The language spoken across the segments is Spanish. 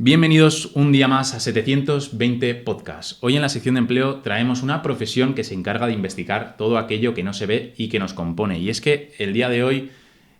Bienvenidos un día más a 720 Podcast. Hoy en la sección de empleo traemos una profesión que se encarga de investigar todo aquello que no se ve y que nos compone. Y es que el día de hoy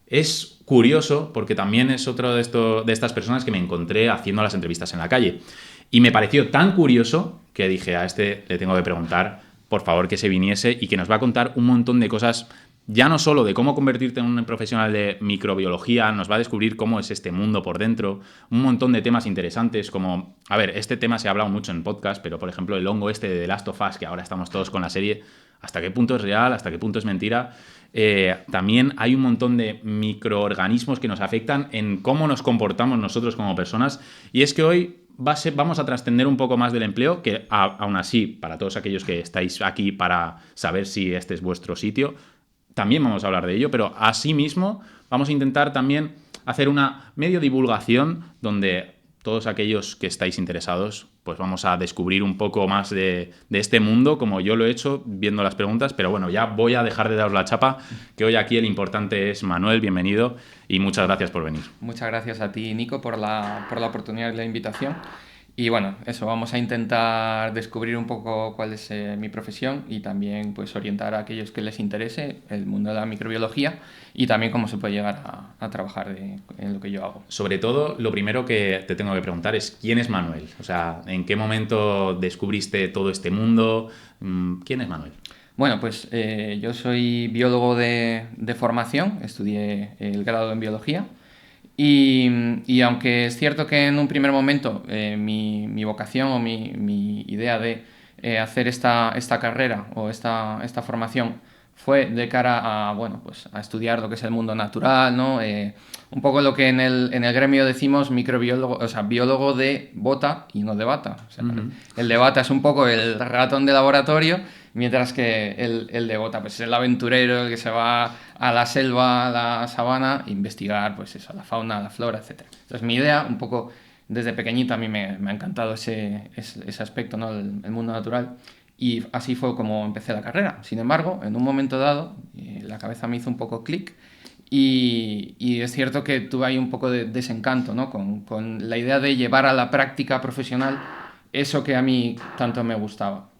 es curioso porque también es otro de estas personas que me encontré haciendo las entrevistas en la calle. Y me pareció tan curioso que dije, a este le tengo que preguntar, por favor, que se viniese y que nos va a contar un montón de cosas, ya no solo de cómo convertirte en un profesional de microbiología, nos va a descubrir cómo es este mundo por dentro, un montón de temas interesantes como, a ver, este tema se ha hablado mucho en podcast, pero por ejemplo el hongo este de The Last of Us, que ahora estamos todos con la serie, hasta qué punto es real, hasta qué punto es mentira. También hay un montón de microorganismos que nos afectan en cómo nos comportamos nosotros como personas, y es que hoy vamos a trascender un poco más del empleo, que aún así, para todos aquellos que estáis aquí para saber si este es vuestro sitio, también vamos a hablar de ello, pero asimismo vamos a intentar también hacer una medio divulgación donde todos aquellos que estáis interesados, pues vamos a descubrir un poco más de este mundo, como yo lo he hecho viendo las preguntas, pero bueno, ya voy a dejar de daros la chapa, que hoy aquí el importante es Manuel, bienvenido y muchas gracias por venir. Muchas gracias a ti, Nico, por la oportunidad y la invitación. Y bueno, eso, vamos a intentar descubrir un poco cuál es mi profesión y también pues orientar a aquellos que les interese el mundo de la microbiología y también cómo se puede llegar a trabajar en lo que yo hago. Sobre todo, lo primero que te tengo que preguntar es ¿quién es Manuel? O sea, ¿en qué momento descubriste todo este mundo? ¿Quién es Manuel? Bueno, pues yo soy biólogo de formación, estudié el grado en biología. Y aunque es cierto que en un primer momento mi vocación o mi idea de hacer esta carrera o esta formación fue de cara a, bueno, pues a estudiar lo que es el mundo natural, ¿no? Un poco lo que en el gremio decimos microbiólogo, o sea, biólogo de bota y no de bata. O sea, el de bata es un poco el ratón de laboratorio, mientras que el de bota pues es el aventurero, el que se va a la selva, a la sabana, a investigar pues eso, la fauna, la flora, etc. Entonces mi idea, un poco desde pequeñito, a mí me ha encantado ese aspecto, ¿no? El mundo natural. Y así fue como empecé la carrera. Sin embargo, en un momento dado, la cabeza me hizo un poco clic y es cierto que tuve ahí un poco de desencanto, ¿no? con la idea de llevar a la práctica profesional eso que a mí tanto me gustaba.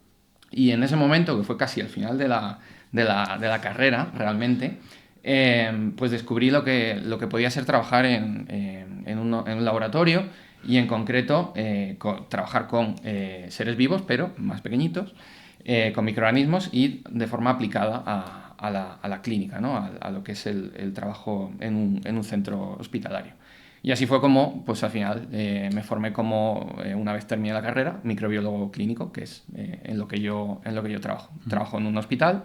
Y en ese momento, que fue casi al final de la carrera, realmente, pues descubrí lo que podía ser trabajar en un laboratorio y en concreto trabajar con seres vivos, pero más pequeñitos, con microorganismos y de forma aplicada a la clínica, ¿no? a lo que es el trabajo en un centro hospitalario. Y así fue como, pues al final, me formé como, una vez terminé la carrera, microbiólogo clínico, que es en lo que yo trabajo. Trabajo en un hospital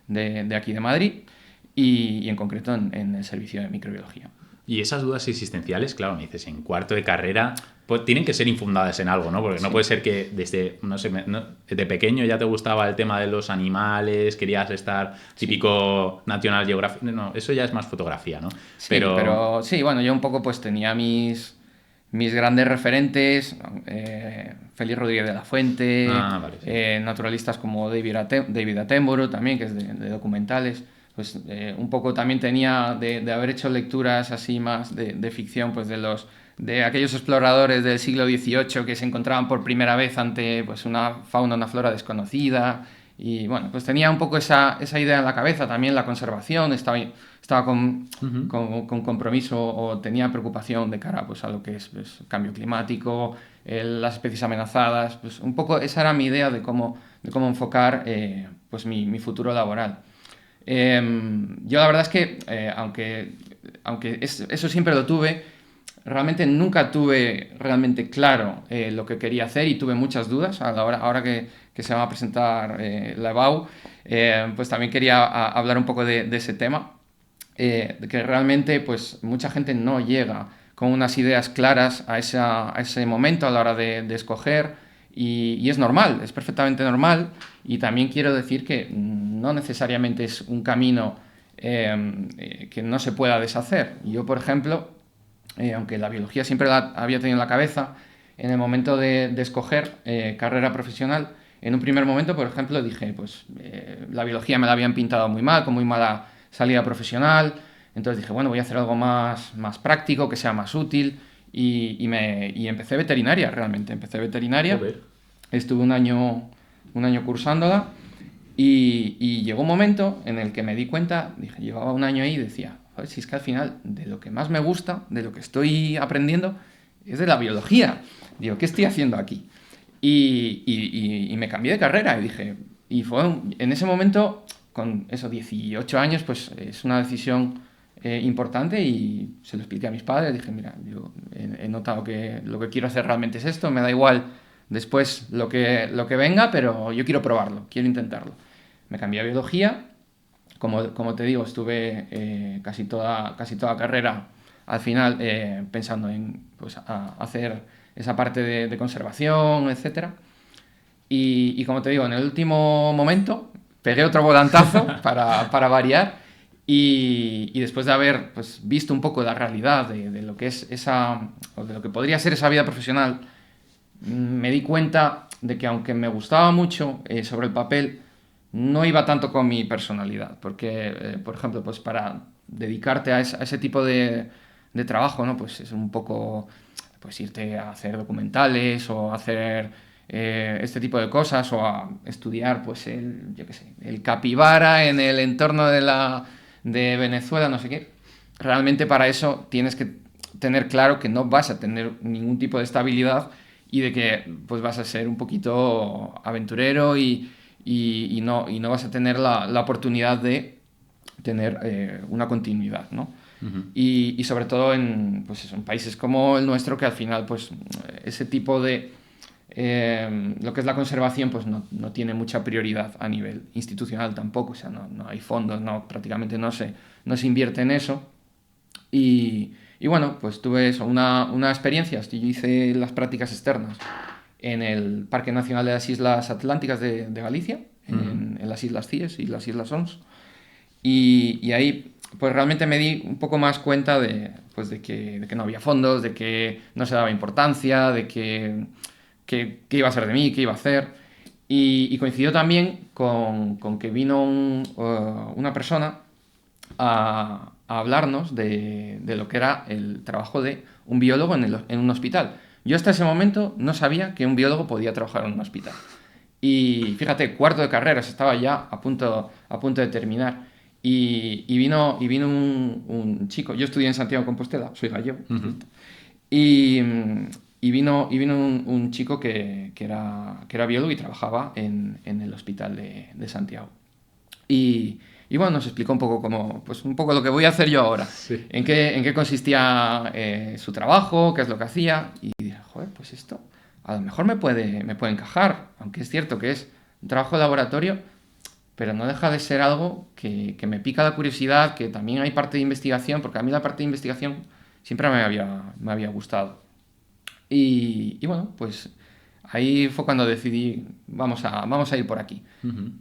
de aquí de Madrid y en concreto en el servicio de microbiología. Y esas dudas existenciales, claro, me dices, en cuarto de carrera, pues tienen que ser infundadas en algo, ¿no? Porque no puede ser que desde, no sé, de pequeño ya te gustaba el tema de los animales, querías estar típico National Geographic. No, eso ya es más fotografía, ¿no? Sí, pero sí, bueno, yo un poco pues tenía mis grandes referentes, Félix Rodríguez de la Fuente, Vale, sí. naturalistas como David Attenborough también, que es de documentales. Pues un poco también tenía de haber hecho lecturas así más de ficción, pues de aquellos exploradores del siglo XVIII que se encontraban por primera vez ante pues una fauna, una flora desconocida. Y bueno, pues tenía un poco esa idea en la cabeza, también la conservación, estaba con compromiso o tenía preocupación de cara pues, a lo que es pues, cambio climático, las especies amenazadas, pues un poco esa era mi idea de cómo enfocar pues mi futuro laboral. Yo la verdad es que, aunque eso siempre lo tuve, realmente nunca tuve realmente claro lo que quería hacer y tuve muchas dudas a la hora, ahora que se va a presentar la EBAU, pues también quería hablar un poco de ese tema, de que realmente pues mucha gente no llega con unas ideas claras a ese momento a la hora de escoger y es normal, es perfectamente normal y también quiero decir que no necesariamente es un camino que no se pueda deshacer. Yo, por ejemplo, aunque la biología siempre la había tenido en la cabeza, en el momento de escoger carrera profesional, en un primer momento, por ejemplo, dije, pues la biología me la habían pintado muy mal, con muy mala salida profesional, entonces dije, bueno, voy a hacer algo más práctico, que sea más útil, y empecé veterinaria, realmente. Empecé veterinaria, Joder. estuve un año cursándola y llegó un momento en el que me di cuenta, dije, llevaba un año ahí y decía, joder, si es que al final de lo que más me gusta, de lo que estoy aprendiendo, es de la biología. Digo, ¿qué estoy haciendo aquí? Y me cambié de carrera y dije, en ese momento, con esos 18 años, pues es una decisión importante y se lo expliqué a mis padres. Dije, mira, yo he notado que lo que quiero hacer realmente es esto, me da igual después lo que venga, pero yo quiero probarlo, quiero intentarlo. Me cambié a biología, como te digo, estuve casi toda carrera al final pensando en pues, hacer esa parte de conservación, etcétera. Y como te digo, en el último momento pegué otro volantazo para variar y después de haber pues, visto un poco la realidad de lo que es o de lo que podría ser esa vida profesional, me di cuenta de que aunque me gustaba mucho sobre el papel, no iba tanto con mi personalidad, porque, por ejemplo, pues para dedicarte a ese tipo de trabajo, ¿no? Pues es un poco pues irte a hacer documentales o hacer este tipo de cosas o a estudiar pues yo qué sé, el capibara en el entorno de Venezuela, no sé qué. Realmente para eso tienes que tener claro que no vas a tener ningún tipo de estabilidad y de que pues vas a ser un poquito aventurero y no vas a tener la oportunidad de tener una continuidad, ¿no? Y sobre todo en, pues eso, en países como el nuestro, que al final pues ese tipo de lo que es la conservación pues no tiene mucha prioridad a nivel institucional tampoco, o sea, no hay fondos, prácticamente no se invierte en eso. Y bueno, pues tuve eso, una experiencia. Yo hice las prácticas externas en el Parque Nacional de las Islas Atlánticas de Galicia, en las Islas Cíes y las Islas Ons. Y ahí pues realmente me di un poco más cuenta pues de que no había fondos, de que no se daba importancia, de que qué iba a ser de mí, qué iba a hacer. Y coincidió también con que vino una persona a hablarnos de lo que era el trabajo de un biólogo en un hospital. Yo hasta ese momento no sabía que un biólogo podía trabajar en un hospital. Y fíjate, cuarto de carrera, estaba ya a punto de terminar. Y vino un chico, yo estudié en Santiago de Compostela, soy gallego, y, y vino un chico que era biólogo y trabajaba en el hospital de Santiago. Y bueno, nos explicó un poco pues un poco lo que voy a hacer yo ahora. Sí. En qué consistía su trabajo, qué es lo que hacía. Y dije, joder, pues esto a lo mejor me puede encajar, aunque es cierto que es un trabajo de laboratorio, pero no deja de ser algo que me pica la curiosidad, que también hay parte de investigación, porque a mí la parte de investigación siempre me había gustado. Y bueno, pues ahí fue cuando decidí, vamos a ir por aquí.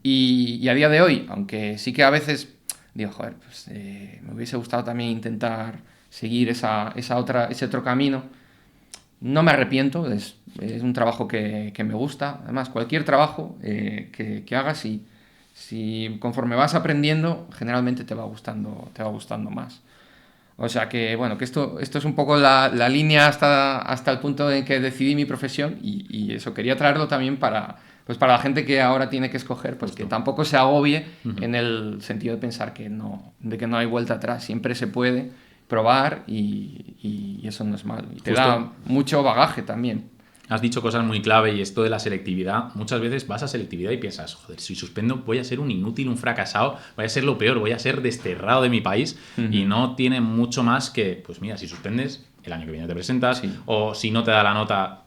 Y a día de hoy, aunque sí que a veces digo, joder, pues me hubiese gustado también intentar seguir ese otro camino, no me arrepiento, es un trabajo que me gusta. Además, cualquier trabajo que hagas, si conforme vas aprendiendo, generalmente te va gustando más. O sea que, bueno, que esto es un poco la línea hasta el punto en que decidí mi profesión y eso quería traerlo también para la gente que ahora tiene que escoger, pues que tampoco se agobie en el sentido de pensar de que no hay vuelta atrás, siempre se puede probar y eso no es malo. Y te da mucho bagaje también. Has dicho cosas muy clave y esto de la selectividad. Muchas veces vas a selectividad y piensas, joder, si suspendo voy a ser un inútil, un fracasado, voy a ser lo peor, voy a ser desterrado de mi país y no tiene mucho más que, pues mira, si suspendes, el año que viene te presentas o si no te da la nota,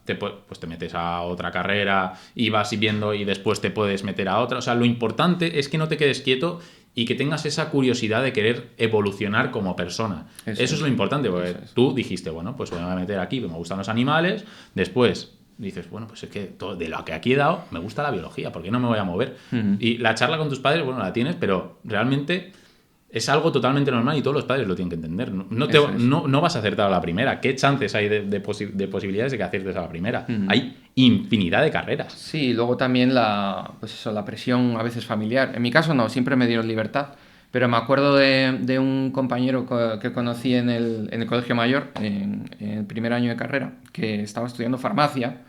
pues te metes a otra carrera y vas viendo y después te puedes meter a otra. O sea, lo importante es que no te quedes quieto y que tengas esa curiosidad de querer evolucionar como persona. Eso es lo importante, porque tú dijiste, bueno, pues me voy a meter aquí, me gustan los animales, después dices, bueno, pues es que de lo que aquí he dado, me gusta la biología, ¿por qué no me voy a mover? Y la charla con tus padres, bueno, la tienes, pero realmente es algo totalmente normal y todos los padres lo tienen que entender. No vas a acertar a la primera. ¿Qué chances hay de posibilidades de que aciertes a la primera? Hay infinidad de carreras. Sí, y luego también la presión a veces familiar. En mi caso no, siempre me dieron libertad, pero me acuerdo de un compañero que conocí en el Colegio Mayor, en el primer año de carrera, que estaba estudiando farmacia,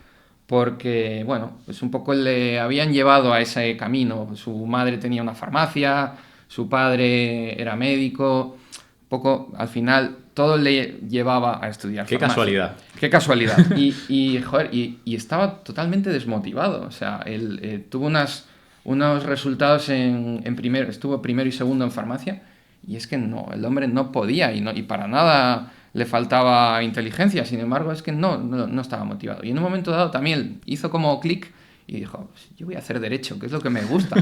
porque, bueno, pues un poco le habían llevado a ese camino. Su madre tenía una farmacia, su padre era médico, un poco, al final, todo le llevaba a estudiar Qué farmacia. casualidad. Qué casualidad. Y estaba totalmente desmotivado. O sea, él tuvo unos resultados en primero, estuvo primero y segundo en farmacia, y es que no, el hombre no podía y para nada le faltaba inteligencia. Sin embargo, es que no estaba motivado. Y en un momento dado también hizo como clic y dijo, pues yo voy a hacer derecho, que es lo que me gusta.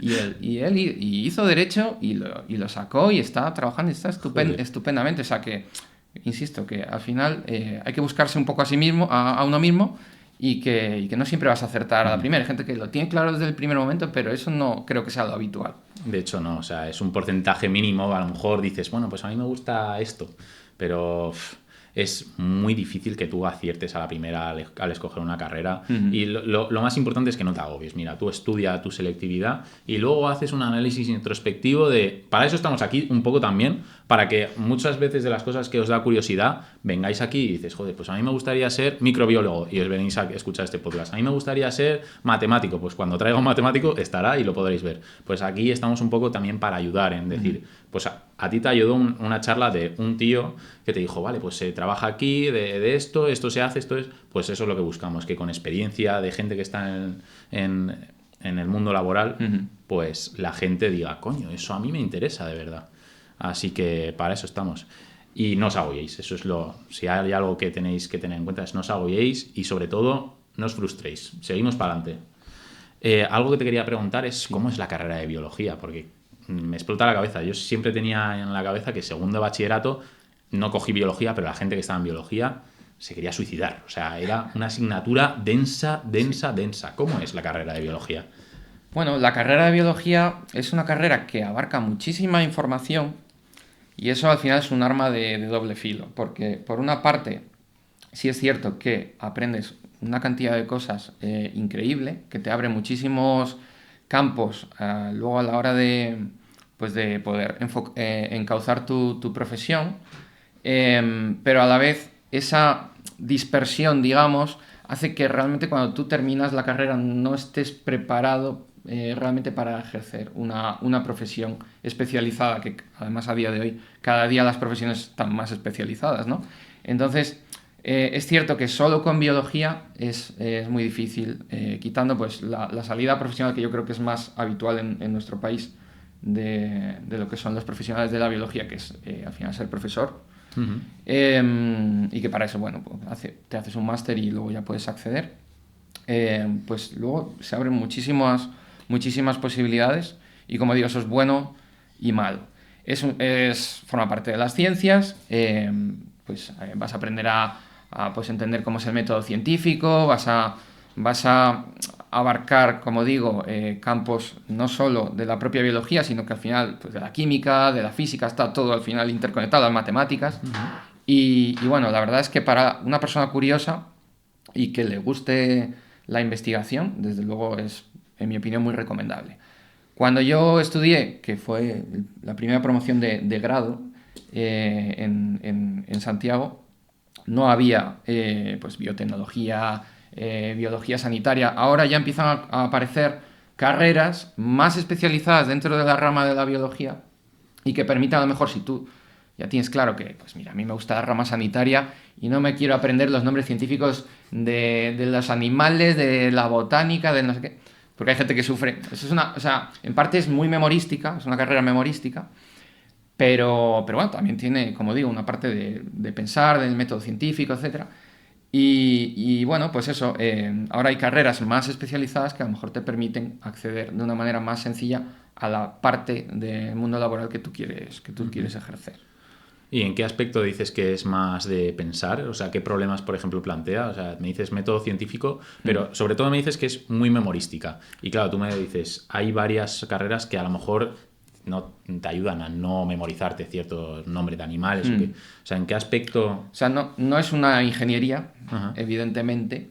Y hizo derecho y lo sacó y está trabajando y está estupendamente. O sea que, insisto, que al final hay que buscarse un poco a sí mismo, a uno mismo, y que no siempre vas a acertar a la primera. Hay gente que lo tiene claro desde el primer momento, pero eso no creo que sea lo habitual. De hecho, no, o sea, es un porcentaje mínimo. A lo mejor dices, bueno, pues a mí me gusta esto, pero es muy difícil que tú aciertes a la primera al escoger una carrera. Y lo más importante es que no te agobies. Mira, tú estudia tu selectividad y luego haces un análisis introspectivo de... Para eso estamos aquí un poco también, para que muchas veces de las cosas que os da curiosidad vengáis aquí y dices, joder, pues a mí me gustaría ser microbiólogo y os venís a escuchar este podcast. A mí me gustaría ser matemático, pues cuando traiga un matemático estará y lo podréis ver. Pues aquí estamos un poco también para ayudar en decir, pues a ti te ayudó una charla de un tío que te dijo, vale, pues se trabaja aquí, de esto se hace, esto es... Pues eso es lo que buscamos, que con experiencia de gente que está en el mundo laboral, pues la gente diga, coño, eso a mí me interesa de verdad. Así que para eso estamos. Y no os agobiéis, eso es si hay algo que tenéis que tener en cuenta es no os agobiéis y sobre todo no os frustréis, seguimos para adelante. Algo que te quería preguntar es cómo es la carrera de biología, porque me explota la cabeza. Yo siempre tenía en la cabeza que segundo de bachillerato no cogí biología, pero la gente que estaba en biología se quería suicidar. O sea, era una asignatura densa. ¿Cómo es la carrera de biología? Bueno, la carrera de biología es una carrera que abarca muchísima información y eso al final es un arma de doble filo, porque por una parte sí es cierto que aprendes una cantidad de cosas increíble, que te abre muchísimos campos luego a la hora de poder encauzar tu profesión, pero a la vez esa dispersión, digamos, hace que realmente cuando tú terminas la carrera no estés preparado realmente para ejercer una profesión especializada, que además a día de hoy cada día las profesiones están más especializadas, ¿no? Entonces, es cierto que solo con biología es muy difícil, quitando pues la salida profesional que yo creo que es más habitual en nuestro país de lo que son los profesionales de la biología, que es al final ser profesor. Y que para eso, bueno, pues te haces un máster y luego ya puedes acceder. Pues luego se abren muchísimas posibilidades y, como digo, eso es bueno y malo. Forma parte de las ciencias, pues vas a aprender a pues entender cómo es el método científico, vas a abarcar, como digo, campos no solo de la propia biología, sino que al final pues de la química, de la física, está todo al final interconectado, las matemáticas. Y bueno, la verdad es que para una persona curiosa y que le guste la investigación, desde luego es, en mi opinión, muy recomendable. Cuando yo estudié, que fue la primera promoción de grado en Santiago, no había pues biotecnología, biología sanitaria. Ahora ya empiezan a aparecer carreras más especializadas dentro de la rama de la biología y que permitan, a lo mejor, si tú ya tienes claro que, pues mira, a mí me gusta la rama sanitaria y no me quiero aprender los nombres científicos de los animales, de la botánica, de no sé qué, porque hay gente que sufre. Eso es o sea, en parte es muy memorística, es una carrera memorística, pero bueno, también tiene, como digo, una parte de pensar, del método científico, etc. Y bueno, pues eso, ahora hay carreras más especializadas que a lo mejor te permiten acceder de una manera más sencilla a la parte del mundo laboral que tú quieres ejercer. ¿Y en qué aspecto dices que es más de pensar? O sea, ¿qué problemas, por ejemplo, plantea? O sea, me dices método científico, pero sobre todo me dices que es muy memorística. Y claro, tú me dices, hay varias carreras que a lo mejor no te ayudan a no memorizarte ciertos nombres de animales. O sea, ¿en qué aspecto? O sea, no es una ingeniería, evidentemente,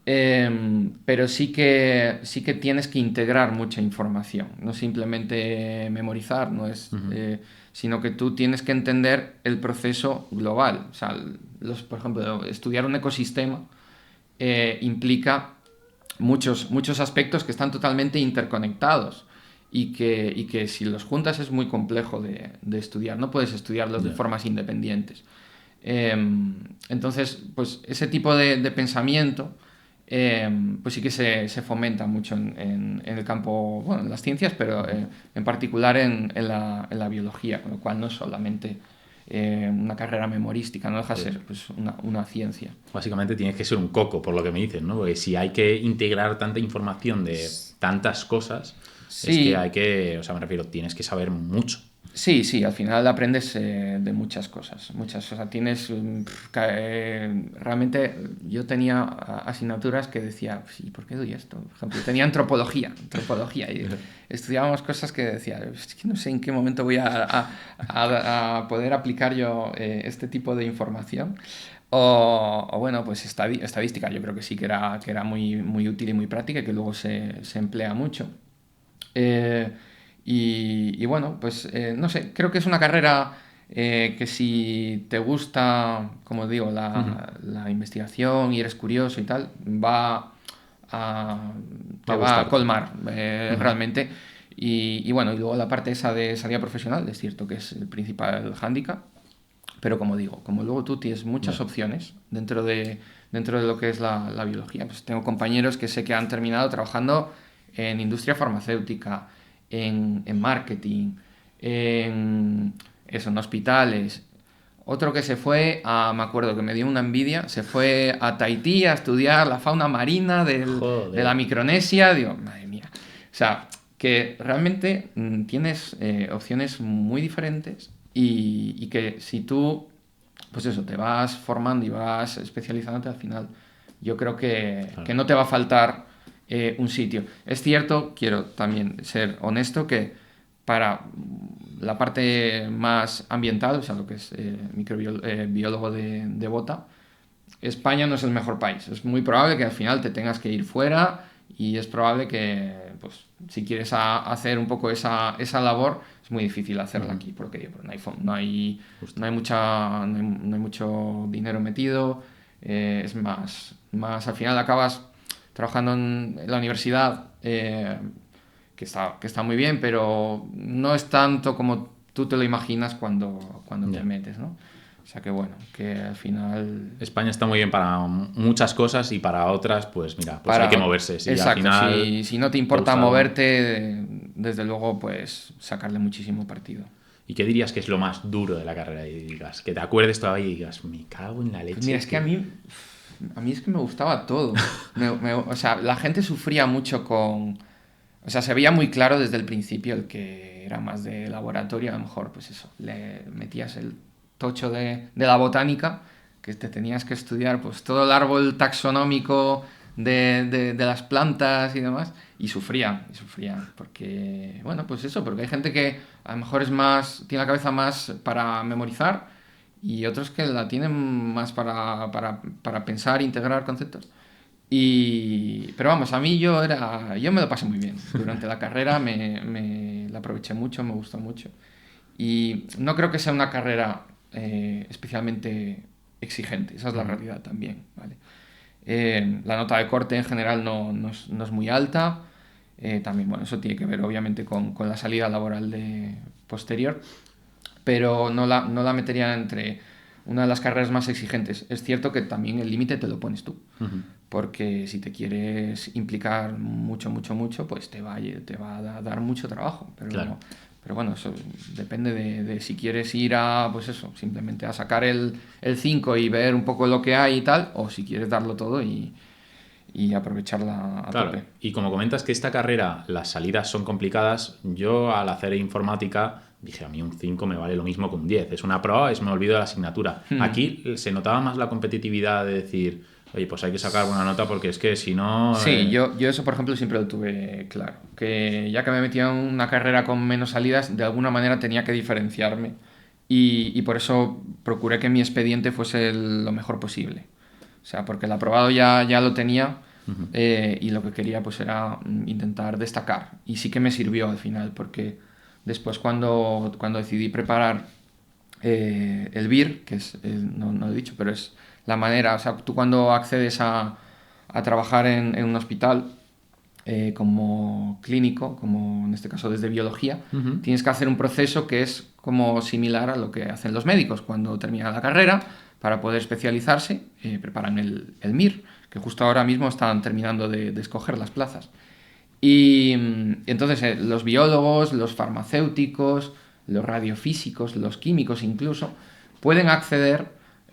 Pero sí que tienes que integrar mucha información, no simplemente memorizar, no es, sino que tú tienes que entender el proceso global. O sea, por ejemplo, estudiar un ecosistema implica muchos aspectos que están totalmente interconectados y que si los juntas es muy complejo de estudiar, no puedes estudiarlos de formas independientes. Entonces, pues ese tipo de pensamiento pues sí que se fomenta mucho en el campo, bueno, en las ciencias, pero en particular en la biología, con lo cual no es solamente una carrera memorística, no deja de ser pues, una ciencia. Básicamente tienes que ser un coco, por lo que me dices, ¿no? Porque si hay que integrar tanta información de tantas cosas, es que hay Sí, que, o sea, me refiero, tienes que saber mucho. sí, al final aprendes de muchas cosas, o sea, tienes, realmente yo tenía asignaturas que decía, sí, ¿por qué doy esto? Por ejemplo, tenía antropología, y estudiábamos cosas que decía, es que no sé en qué momento voy a poder aplicar yo este tipo de información. O bueno, pues estadística, yo creo que sí que era muy útil y muy práctica y que luego se emplea mucho. Eh, y bueno, pues no sé, creo que es una carrera que si te gusta, como digo, la investigación y eres curioso y tal, a, Va te a va a gustarte. colmar realmente. Y bueno, y luego la parte esa de salida profesional, es cierto que es el principal hándicap, pero como digo, como luego tú tienes muchas Ya. opciones dentro de lo que es la biología, pues tengo compañeros que sé que han terminado trabajando en industria farmacéutica, en marketing, en hospitales. Otro que se fue me acuerdo que me dio una envidia, se fue a Tahití a estudiar la fauna marina de la Joder. Micronesia. Digo, madre mía. O sea, que realmente tienes opciones muy diferentes y que si tú, pues eso, te vas formando y vas especializándote al final, yo creo que Claro. no te va a faltar un sitio. Es cierto, quiero también ser honesto, que para la parte más ambiental, o sea, lo que es biólogo de bota, España no es el mejor país. Es muy probable que al final te tengas que ir fuera y es probable que, pues, si quieres hacer un poco esa labor, es muy difícil hacerla aquí, porque digo, no hay, Justo. no hay mucho dinero metido, es más, al final acabas trabajando en la universidad, que está muy bien, pero no es tanto como tú te lo imaginas cuando te Ya. metes, ¿no? O sea que bueno, que al final España está muy bien para muchas cosas y para otras, pues mira, pues hay que moverse. Si al Exacto, final si no te te importa gusta algo. moverte, desde luego, pues sacarle muchísimo partido. ¿Y qué dirías que es lo más duro de la carrera? Y digas, que te acuerdes todavía y digas, me cago en la Pues mira, leche es que a que... mí, a mí es que me gustaba todo. O sea, la gente sufría mucho con... O sea, se veía muy claro desde el principio el que era más de laboratorio, a lo mejor, pues eso, le metías el tocho de la botánica, que te tenías que estudiar pues todo el árbol taxonómico de las plantas y demás, y sufrían, porque, bueno, pues eso, porque hay gente que a lo mejor tiene la cabeza más para memorizar y otros que la tienen más para pensar, integrar conceptos. Pero vamos, a mí yo me lo pasé muy bien. Durante la carrera la aproveché mucho, me gustó mucho. Y no creo que sea una carrera especialmente exigente, esa es la realidad también, ¿vale? La nota de corte en general no es muy alta. También, bueno, eso tiene que ver obviamente con la salida laboral posterior, pero no la metería entre una de las carreras más exigentes. Es cierto que también el límite te lo pones tú, porque si te quieres implicar mucho, pues te va a dar mucho trabajo, Claro. pero bueno, eso depende de si quieres ir pues eso, simplemente a sacar el 5 y ver un poco lo que hay y tal, o si quieres darlo todo y aprovecharla a Claro, tope. y como comentas que esta carrera, las salidas son complicadas, yo al hacer informática dije, a mí un 5 me vale lo mismo que un 10. Es una prueba, me olvido de la asignatura. Aquí se notaba más la competitividad de decir, oye, pues hay que sacar buena nota porque es que si no... Sí, yo eso, por ejemplo, siempre lo tuve claro. Que ya que me metía en una carrera con menos salidas, de alguna manera tenía que diferenciarme. Y por eso procuré que mi expediente fuese lo mejor posible. O sea, porque el aprobado ya lo tenía, y lo que quería pues era intentar destacar. Y sí que me sirvió al final, porque después cuando decidí preparar el BIR, que es, no lo he dicho, pero es la manera, o sea, tú cuando accedes a trabajar en un hospital como clínico, como en este caso desde biología, tienes que hacer un proceso que es como similar a lo que hacen los médicos cuando terminan la carrera. Para poder especializarse, preparan el MIR, que justo ahora mismo están terminando de escoger las plazas. Y entonces los biólogos, los farmacéuticos, los radiofísicos, los químicos incluso, pueden acceder,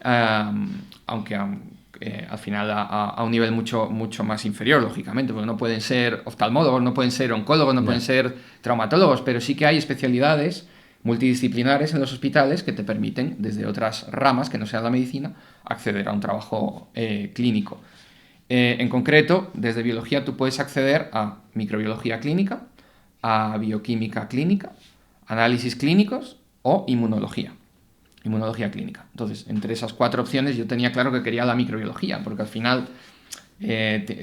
aunque al final a un nivel mucho más inferior, lógicamente, porque no pueden ser oftalmólogos, no pueden ser oncólogos, no pueden ser traumatólogos, pero sí que hay especialidades multidisciplinares en los hospitales que te permiten, desde otras ramas que no sean la medicina, acceder a un trabajo clínico. En concreto, desde biología tú puedes acceder a microbiología clínica, a bioquímica clínica, análisis clínicos o inmunología clínica. Entonces, entre esas 4 opciones yo tenía claro que quería la microbiología, porque al final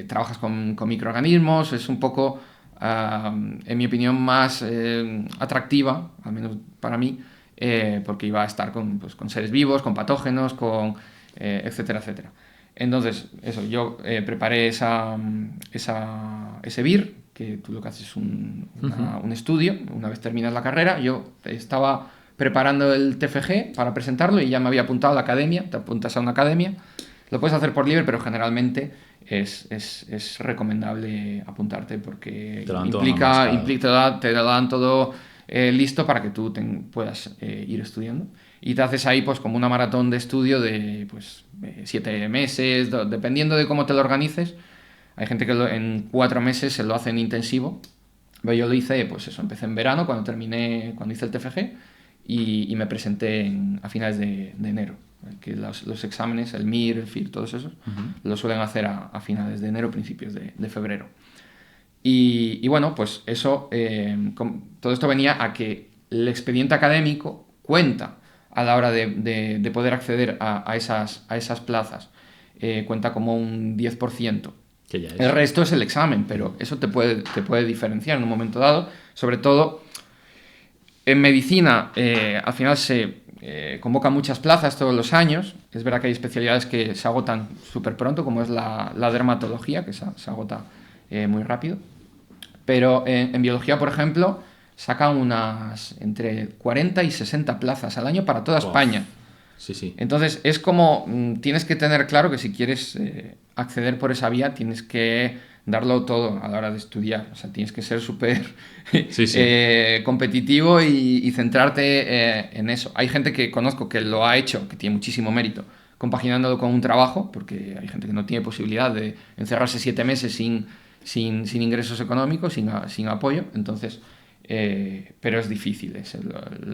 trabajas con microorganismos, es un poco, en mi opinión, más atractiva, al menos para mí, porque iba a estar con seres vivos, con patógenos, etcétera, etcétera. Entonces, eso, yo preparé ese BIR, que tú lo que haces es un estudio. Una vez terminas la carrera, yo estaba preparando el TFG para presentarlo y ya me había apuntado a la academia. Te apuntas a una academia, lo puedes hacer por libre, pero generalmente es recomendable apuntarte porque te lo dan todo listo para que tú puedas ir estudiando. Y te haces ahí pues como una maratón de estudio de 7 meses, dependiendo de cómo te lo organices. Hay gente que en 4 meses se lo hace en intensivo. Pero yo lo hice, pues eso, empecé en verano cuando hice el TFG y me presenté a finales de enero. Que los exámenes, el MIR, el FIR, todos esos, lo suelen hacer a finales de enero, principios de febrero. Y bueno, pues eso, todo esto venía a que el expediente académico cuenta a la hora de poder acceder a esas plazas. Cuenta como un 10%. Que ya es. El resto es el examen, pero eso te puede diferenciar en un momento dado. Sobre todo, en medicina, al final se convocan muchas plazas todos los años. Es verdad que hay especialidades que se agotan súper pronto, como es la dermatología, que se agota muy rápido. Pero en biología, por ejemplo, sacan unas entre 40 y 60 plazas al año para toda España. Sí, sí. Entonces, es como, tienes que tener claro que si quieres acceder por esa vía, tienes que darlo todo a la hora de estudiar. O sea, tienes que ser súper competitivo y centrarte en eso. Hay gente que conozco que lo ha hecho, que tiene muchísimo mérito, compaginándolo con un trabajo, porque hay gente que no tiene posibilidad de encerrarse 7 meses sin ingresos económicos, sin apoyo. Entonces, pero es difícil.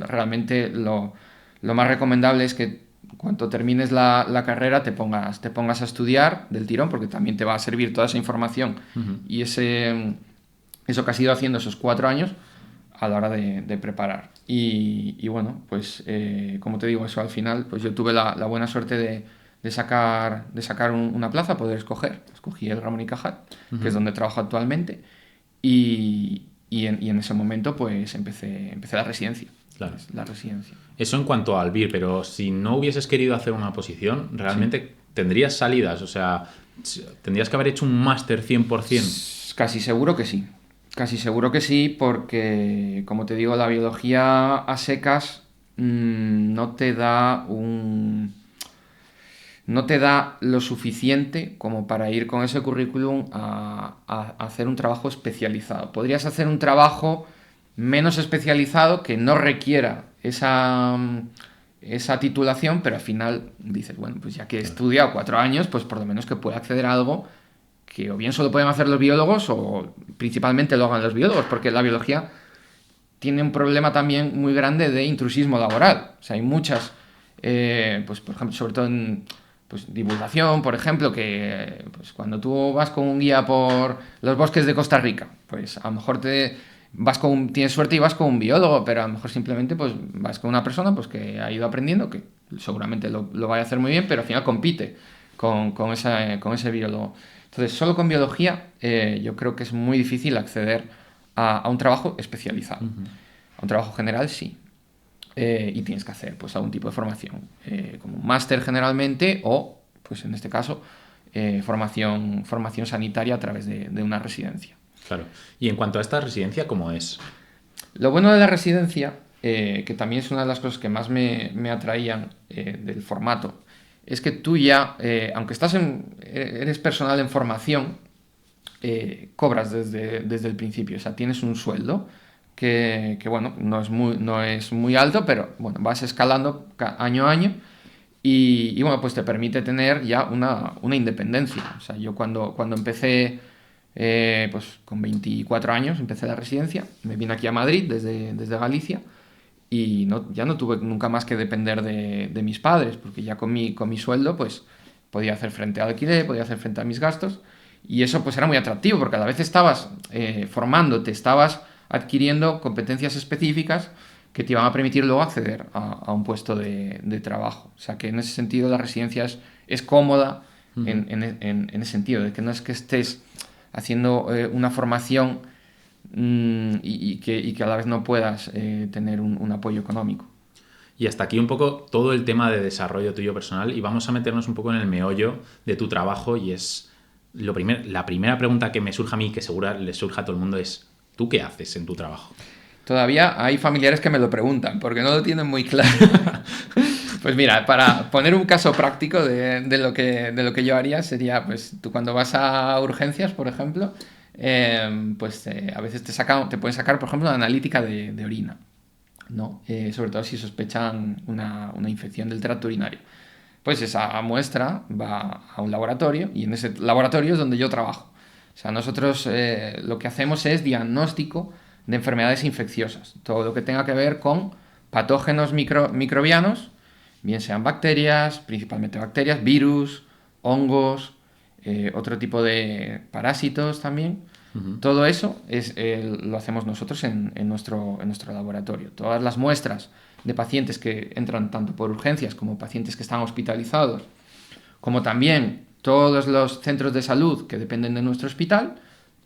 Realmente lo más recomendable es que cuando termines la carrera te pongas a estudiar del tirón, porque también te va a servir toda esa información y eso que has ido haciendo esos 4 años a la hora de preparar. Y bueno, pues como te digo, eso al final, pues yo tuve la buena suerte de sacar una plaza, poder escoger. Escogí el Ramón y Cajal, que es donde trabajo actualmente, y en ese momento pues empecé la residencia. Claro. La residencia. Eso en cuanto al BIR, pero si no hubieses querido hacer una oposición, realmente tendrías salidas, o sea, tendrías que haber hecho un máster 100%. Casi seguro que sí. Casi seguro que sí, porque, como te digo, la biología a secas no te da lo suficiente como para ir con ese currículum a hacer un trabajo especializado. Podrías hacer un trabajo menos especializado que no requiera esa titulación, pero al final dices, bueno, pues ya que he estudiado 4 años, pues por lo menos que pueda acceder a algo que o bien solo pueden hacer los biólogos o principalmente lo hagan los biólogos, porque la biología tiene un problema también muy grande de intrusismo laboral. O sea, hay muchas, pues por ejemplo, sobre todo en divulgación, por ejemplo, que pues cuando tú vas con un guía por los bosques de Costa Rica, pues a lo mejor tienes suerte y vas con un biólogo, pero a lo mejor simplemente pues vas con una persona pues que ha ido aprendiendo, que seguramente lo vaya a hacer muy bien, pero al final compite con ese biólogo. Entonces, solo con biología yo creo que es muy difícil acceder a un trabajo especializado. A un trabajo general, sí. Y tienes que hacer pues algún tipo de formación, como un máster generalmente o, pues en este caso, formación sanitaria a través de una residencia. Claro. Y en cuanto a esta residencia, ¿cómo es? Lo bueno de la residencia, que también es una de las cosas que más me atraían del formato, es que tú ya, aunque eres personal en formación, cobras desde el principio. O sea, tienes un sueldo que bueno, no es muy alto, pero bueno, vas escalando año a año y bueno, pues te permite tener ya una independencia. O sea, yo cuando empecé, pues con 24 años, empecé la residencia, me vine aquí a Madrid desde Galicia y ya no tuve nunca más que depender de mis padres, porque ya con mi sueldo pues podía hacer frente al alquiler, podía hacer frente a mis gastos, y eso pues era muy atractivo, porque a la vez estabas formándote, estabas adquiriendo competencias específicas que te iban a permitir luego acceder a un puesto de trabajo. O sea que en ese sentido la residencia es cómoda en ese sentido, de que no es que estés haciendo una formación y que a la vez no puedas tener un apoyo económico. Y hasta aquí un poco todo el tema de desarrollo tuyo personal, y vamos a meternos un poco en el meollo de tu trabajo, y es la primera pregunta que me surge a mí, que seguro le surge a todo el mundo, es ¿tú qué haces en tu trabajo? Todavía hay familiares que me lo preguntan porque no lo tienen muy claro. Pues mira, para poner un caso práctico de lo que yo haría sería, pues tú cuando vas a urgencias, por ejemplo, pues a veces te pueden sacar, por ejemplo, una analítica de orina, ¿no? Sobre todo si sospechan una infección del tracto urinario. Pues esa muestra va a un laboratorio y en ese laboratorio es donde yo trabajo. O sea, nosotros lo que hacemos es diagnóstico de enfermedades infecciosas, todo lo que tenga que ver con patógenos microbianos, bien sean bacterias, principalmente bacterias, virus, hongos, otro tipo de parásitos también. Todo eso lo hacemos nosotros en nuestro laboratorio. Todas las muestras de pacientes que entran tanto por urgencias como pacientes que están hospitalizados, como también todos los centros de salud que dependen de nuestro hospital,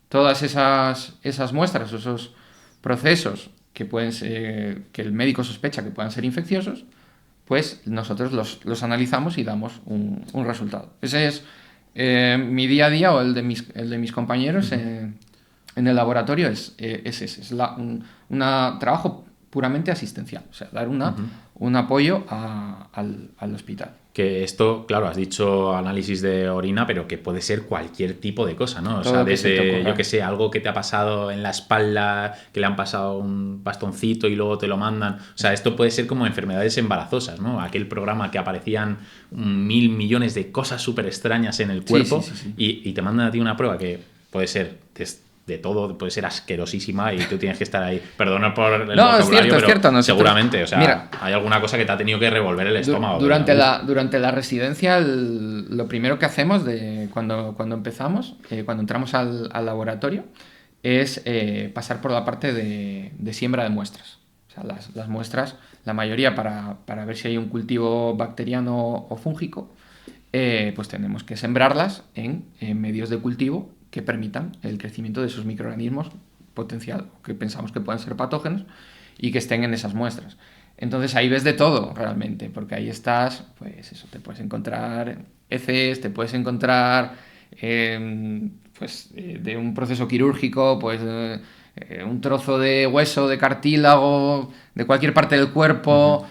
todas esas muestras, esos procesos que pueden ser, que el médico sospecha que puedan ser infecciosos, pues nosotros los analizamos y damos un resultado. Ese es mi día a día, o el de mis compañeros en el laboratorio, es ese. Es un trabajo puramente asistencial, o sea, dar un apoyo al hospital. Que esto, claro, has dicho análisis de orina, pero que puede ser cualquier tipo de cosa, ¿no? O sea, desde, yo que sé, algo que te ha pasado en la espalda, que le han pasado un bastoncito y luego te lo mandan. O sea, esto puede ser como enfermedades embarazosas, ¿no? Aquel programa que aparecían 1.000 millones de cosas súper extrañas en el cuerpo, sí. Y te mandan a ti una prueba que puede ser de todo, puede ser asquerosísima y tú tienes que estar ahí. Perdona por el vocabulario, pero cierto. Nosotros, seguramente, o sea, mira, hay alguna cosa que te ha tenido que revolver el estómago. Durante la residencia, lo primero que hacemos cuando empezamos, cuando entramos al laboratorio, es pasar por la parte de siembra de muestras. O sea, las muestras, la mayoría para ver si hay un cultivo bacteriano o fúngico, pues tenemos que sembrarlas en medios de cultivo que permitan el crecimiento de esos microorganismos potencial, que pensamos que pueden ser patógenos y que estén en esas muestras. Entonces ahí ves de todo realmente, porque ahí estás, pues eso, te puedes encontrar heces, te puedes encontrar pues de un proceso quirúrgico, pues un trozo de hueso, de cartílago, de cualquier parte del cuerpo,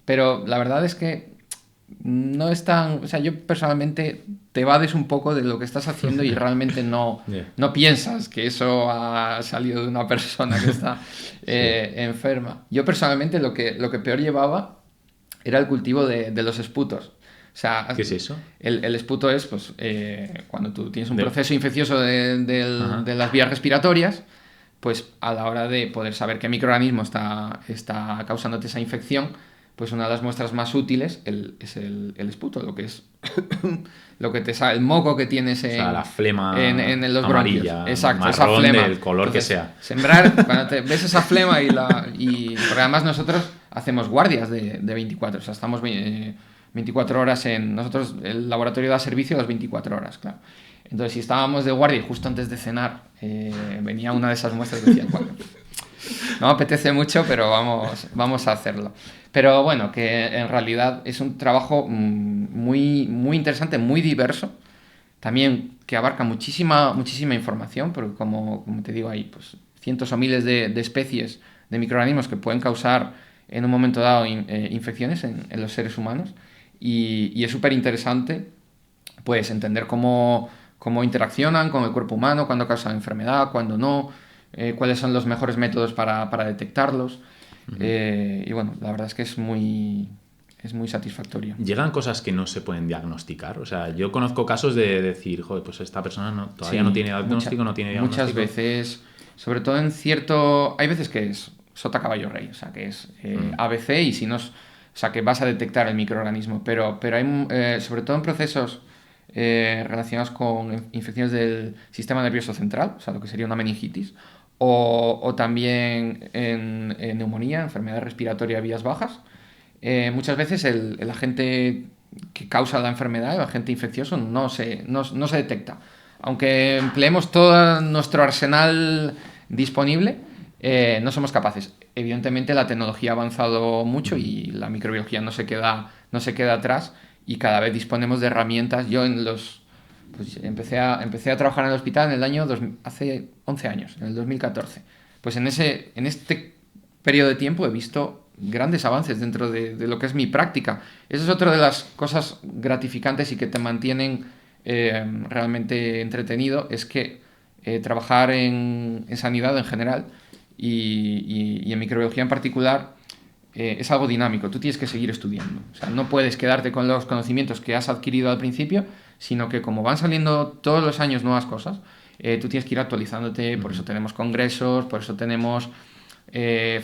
pero la verdad es que no es tan... O sea, yo personalmente te evades un poco de lo que estás haciendo y realmente no piensas que eso ha salido de una persona que está enferma. Yo personalmente lo que peor llevaba era el cultivo de los esputos. O sea, ¿qué es eso? El esputo es pues, cuando tú tienes un proceso infeccioso de las vías respiratorias, pues a la hora de poder saber qué microorganismo está causándote esa infección, pues una de las muestras más útiles es el esputo, lo que es lo que te sale, el moco que tienes la flema en los amarilla, bronquios. Exacto, marrón, esa flema. del color que sea. Sembrar, cuando ves esa flema porque además nosotros hacemos guardias de 24, o sea, estamos 24 horas nosotros, el laboratorio da servicio a las 24 horas, claro. Entonces, si estábamos de guardia y justo antes de cenar venía una de esas muestras y decía, bueno, no me apetece mucho, pero vamos a hacerlo. Pero bueno, que en realidad es un trabajo muy, muy interesante, muy diverso, también que abarca muchísima información, porque como te digo, hay pues, cientos o miles de especies de microorganismos que pueden causar en un momento dado infecciones en los seres humanos, y es súper interesante pues entender cómo interaccionan con el cuerpo humano, cuándo causan enfermedad, cuándo no, cuáles son los mejores métodos para detectarlos. Y bueno, la verdad es que es muy satisfactorio. ¿Llegan cosas que no se pueden diagnosticar? O sea, yo conozco casos de decir, joder, pues esta persona todavía no tiene diagnóstico, no tiene diagnóstico. Muchas veces, sobre todo hay veces que es sota caballo rey, o sea, que es ABC y si no es, o sea, que vas a detectar el microorganismo, pero hay, sobre todo en procesos relacionados con infecciones del sistema nervioso central, o sea, lo que sería una meningitis, o también en neumonía, enfermedad respiratoria vías bajas. Muchas veces el agente que causa la enfermedad, el agente infeccioso, no se detecta. Aunque empleemos todo nuestro arsenal disponible, no somos capaces. Evidentemente la tecnología ha avanzado mucho y la microbiología no se queda atrás, y cada vez disponemos de herramientas. Yo pues empecé a trabajar en el hospital en el año hace 11 años, en el 2014. Pues en este periodo de tiempo he visto grandes avances dentro de lo que es mi práctica. Esa es otra de las cosas gratificantes y que te mantienen realmente entretenido, es que trabajar en sanidad en general y en microbiología en particular es algo dinámico. Tú tienes que seguir estudiando. O sea, no puedes quedarte con los conocimientos que has adquirido al principio, sino que como van saliendo todos los años nuevas cosas, tú tienes que ir actualizándote. Por eso tenemos congresos, por eso tenemos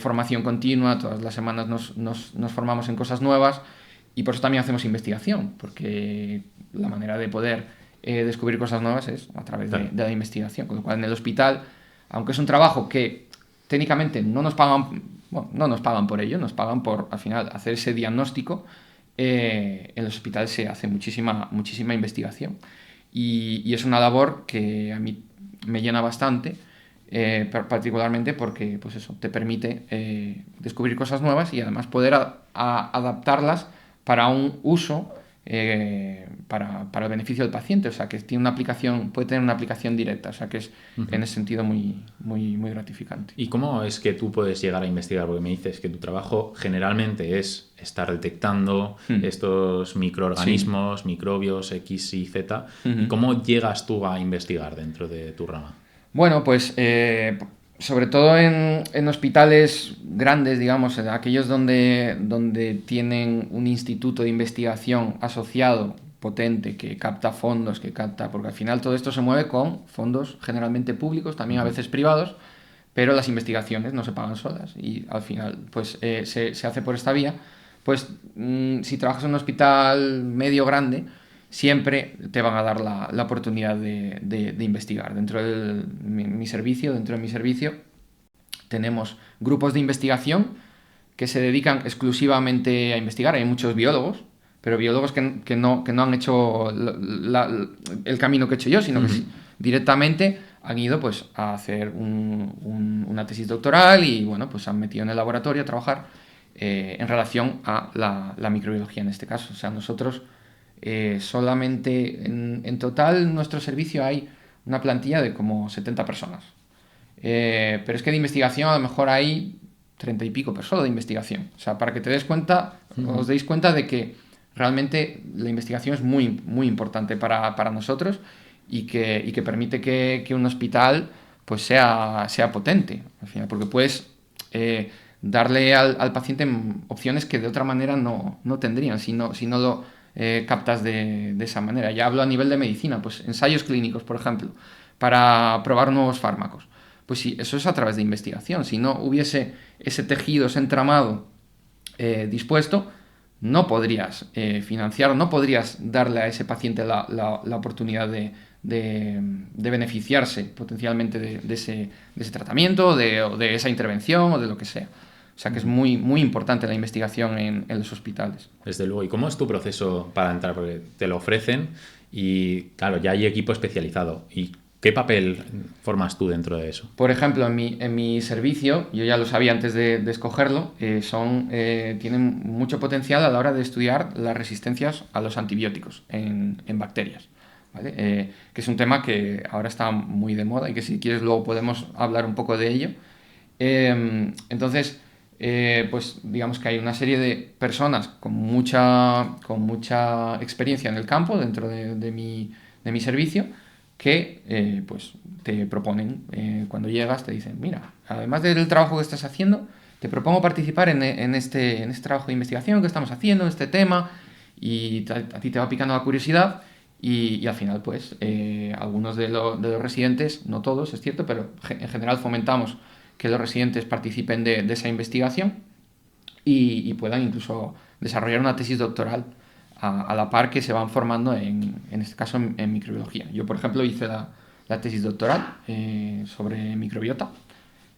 formación continua. Todas las semanas nos formamos en cosas nuevas, y por eso también hacemos investigación, porque la manera de poder descubrir cosas nuevas es a través de la investigación. Con lo cual, en el hospital, aunque es un trabajo que técnicamente no nos pagan por ello, nos pagan por, al final, hacer ese diagnóstico, en los hospitales se hace muchísima investigación, y es una labor que a mí me llena bastante, particularmente porque pues eso, te permite descubrir cosas nuevas y además poder adaptarlas para un uso para el beneficio del paciente. O sea, que puede tener una aplicación directa. O sea, que es en ese sentido muy, muy, muy gratificante. ¿Y cómo es que tú puedes llegar a investigar? Porque me dices que tu trabajo generalmente es estar detectando estos microorganismos, microbios X y Z. ¿Y cómo llegas tú a investigar dentro de tu rama? Bueno, pues sobre todo en hospitales grandes, digamos, aquellos donde tienen un instituto de investigación asociado potente que capta fondos, porque al final todo esto se mueve con fondos generalmente públicos, también a veces privados, pero las investigaciones no se pagan solas y al final pues se hace por esta vía. Pues si trabajas en un hospital medio grande, siempre te van a dar la oportunidad de investigar. Dentro de mi servicio tenemos grupos de investigación que se dedican exclusivamente a investigar. Hay muchos biólogos, pero biólogos que no han hecho el camino que he hecho yo, sino que directamente han ido pues, a hacer una tesis doctoral y bueno, pues han metido en el laboratorio a trabajar en relación a la microbiología en este caso. O sea, nosotros solamente en total en nuestro servicio hay una plantilla de como 70 personas. Pero es que de investigación a lo mejor hay 30 y pico personas de investigación. O sea, para que os deis cuenta de que realmente la investigación es muy, muy importante para nosotros y que permite que un hospital pues sea potente, al final, porque puedes darle al paciente opciones que de otra manera no tendrían si no lo captas de esa manera. Ya hablo a nivel de medicina, pues ensayos clínicos, por ejemplo, para probar nuevos fármacos. Pues sí, eso es a través de investigación. Si no hubiese ese tejido, ese entramado dispuesto, no podrías financiar, no podrías darle a ese paciente la oportunidad de beneficiarse potencialmente de ese tratamiento o de esa intervención o de lo que sea. O sea que es muy, muy importante la investigación en los hospitales. Desde luego. ¿Y cómo es tu proceso para entrar? Porque te lo ofrecen y, claro, ya hay equipo especializado. ¿Y qué papel formas tú dentro de eso? Por ejemplo, en mi servicio, yo ya lo sabía antes de escogerlo, tienen mucho potencial a la hora de estudiar las resistencias a los antibióticos en bacterias. ¿Vale? Que es un tema que ahora está muy de moda y que si quieres luego podemos hablar un poco de ello. Entonces, pues digamos que hay una serie de personas con mucha experiencia en el campo dentro de mi servicio que pues te proponen, cuando llegas te dicen, mira, además del trabajo que estás haciendo, te propongo participar en este trabajo de investigación que estamos haciendo, en este tema, y a ti te va picando la curiosidad. Y al final, pues, algunos de los residentes, no todos, es cierto, pero en general fomentamos que los residentes participen de esa investigación y puedan incluso desarrollar una tesis doctoral a la par que se van formando, en este caso, en microbiología. Yo, por ejemplo, hice la tesis doctoral sobre microbiota,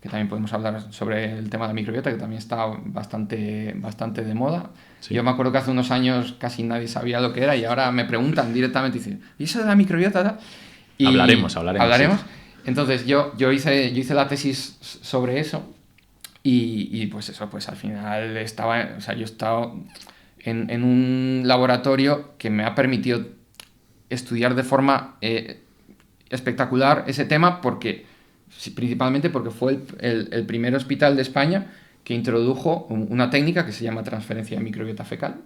que también podemos hablar sobre el tema de la microbiota, que también está bastante de moda. Sí. Yo me acuerdo que hace unos años casi nadie sabía lo que era y ahora me preguntan directamente, dicen, ¿y eso de la microbiota? Y hablaremos. Sí. Entonces yo hice la tesis sobre eso y pues eso, pues al final yo he estado en un laboratorio que me ha permitido estudiar de forma espectacular ese tema principalmente porque fue el primer hospital de España que introdujo una técnica que se llama transferencia de microbiota fecal,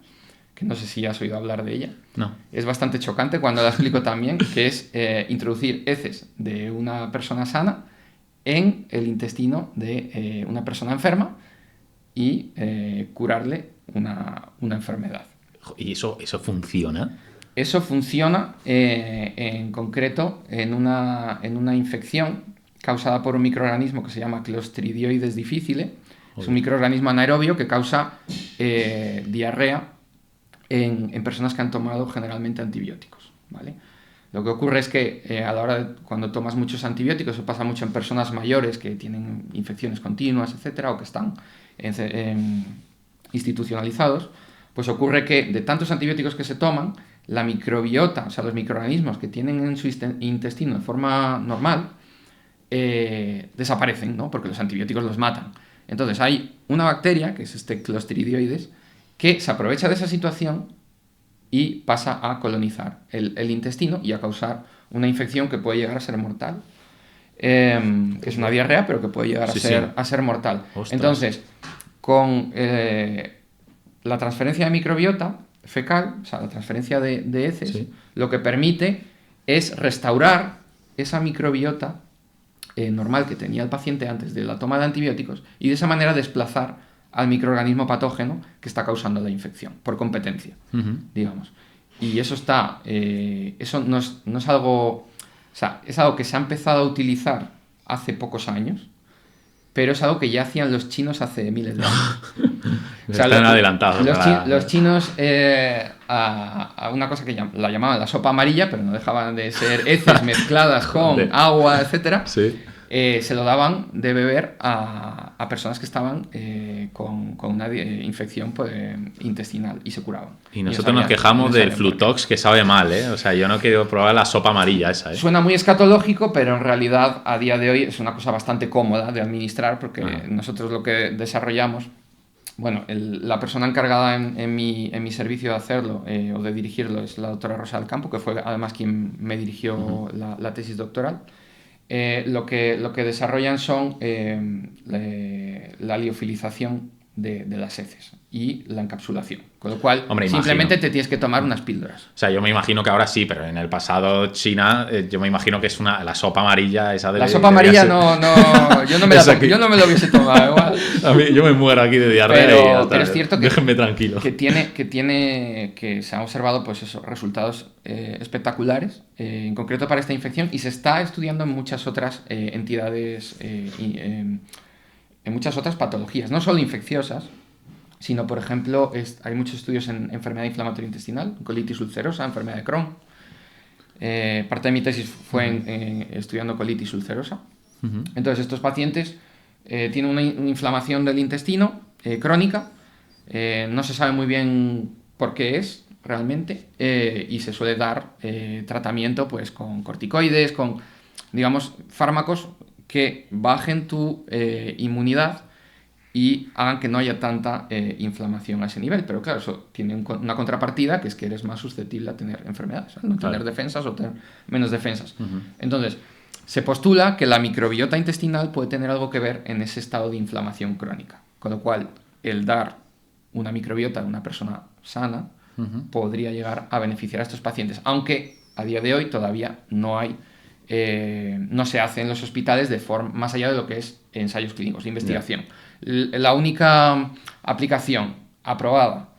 que no sé si has oído hablar de ella. No. Es bastante chocante cuando la explico también, que es introducir heces de una persona sana en el intestino de una persona enferma y curarle una enfermedad. ¿Y eso funciona? Eso funciona en concreto en una infección causada por un microorganismo que se llama Clostridioides difficile. Es un microorganismo anaerobio que causa diarrea en personas que han tomado generalmente antibióticos, ¿vale? Lo que ocurre es que a la hora de cuando tomas muchos antibióticos, eso pasa mucho en personas mayores que tienen infecciones continuas, etcétera, o que están institucionalizados, pues ocurre que de tantos antibióticos que se toman, la microbiota, o sea, los microorganismos que tienen en su intestino de forma normal, desaparecen, ¿no? Porque los antibióticos los matan. Entonces hay una bacteria, que es este Clostridioides, que se aprovecha de esa situación y pasa a colonizar el intestino y a causar una infección que puede llegar a ser mortal. Que es una diarrea, pero que puede llegar a ser mortal. Ostras. Entonces, con la transferencia de microbiota fecal, o sea, la transferencia de heces, lo que permite es restaurar esa microbiota normal que tenía el paciente antes de la toma de antibióticos y de esa manera desplazar al microorganismo patógeno que está causando la infección, por competencia, digamos. Y eso eso no es algo, o sea, es algo que se ha empezado a utilizar hace pocos años, pero es algo que ya hacían los chinos hace miles de años. O sea, están adelantados. Los chinos a una cosa que la llamaban la sopa amarilla, pero no dejaban de ser heces mezcladas con agua, etcétera. Sí. Se lo daban de beber a personas que estaban con una infección intestinal y se curaban. Y nosotros nos quejamos del Flutox, que sabe mal, ¿eh? O sea, yo no quiero probar la sopa amarilla esa, ¿eh? Suena muy escatológico, pero en realidad a día de hoy es una cosa bastante cómoda de administrar porque nosotros lo que desarrollamos, bueno, la persona encargada en mi servicio de hacerlo o de dirigirlo es la doctora Rosa del Campo, que fue además quien me dirigió la tesis doctoral. Lo que desarrollan son la liofilización de las heces y la encapsulación. Con lo cual, simplemente te tienes que tomar unas píldoras. O sea, yo me imagino que ahora sí, pero en el pasado China, yo me imagino que es la sopa amarilla esa de... La sopa amarilla yo no me lo hubiese tomado igual. A mí, yo me muero aquí de diarrea. Pero es cierto que, déjenme tranquilo. que se han observado pues esos resultados espectaculares, en concreto para esta infección, y se está estudiando en muchas otras entidades, en muchas otras patologías, no solo infecciosas, sino, por ejemplo, hay muchos estudios en enfermedad inflamatoria intestinal, colitis ulcerosa, enfermedad de Crohn. Parte de mi tesis fue estudiando colitis ulcerosa. Entonces, estos pacientes tiene una inflamación del intestino crónica, no se sabe muy bien por qué es realmente, y se suele dar tratamiento pues con corticoides, con, digamos, fármacos que bajen tu inmunidad y hagan que no haya tanta inflamación a ese nivel. Pero claro, eso tiene una contrapartida, que es que eres más susceptible a tener enfermedades, al no tener defensas o tener menos defensas. Entonces, se postula que la microbiota intestinal puede tener algo que ver en ese estado de inflamación crónica. Con lo cual, el dar una microbiota a una persona sana podría llegar a beneficiar a estos pacientes. Aunque a día de hoy todavía no hay... no se hace en los hospitales de forma más allá de lo que es ensayos clínicos de investigación. La única aplicación aprobada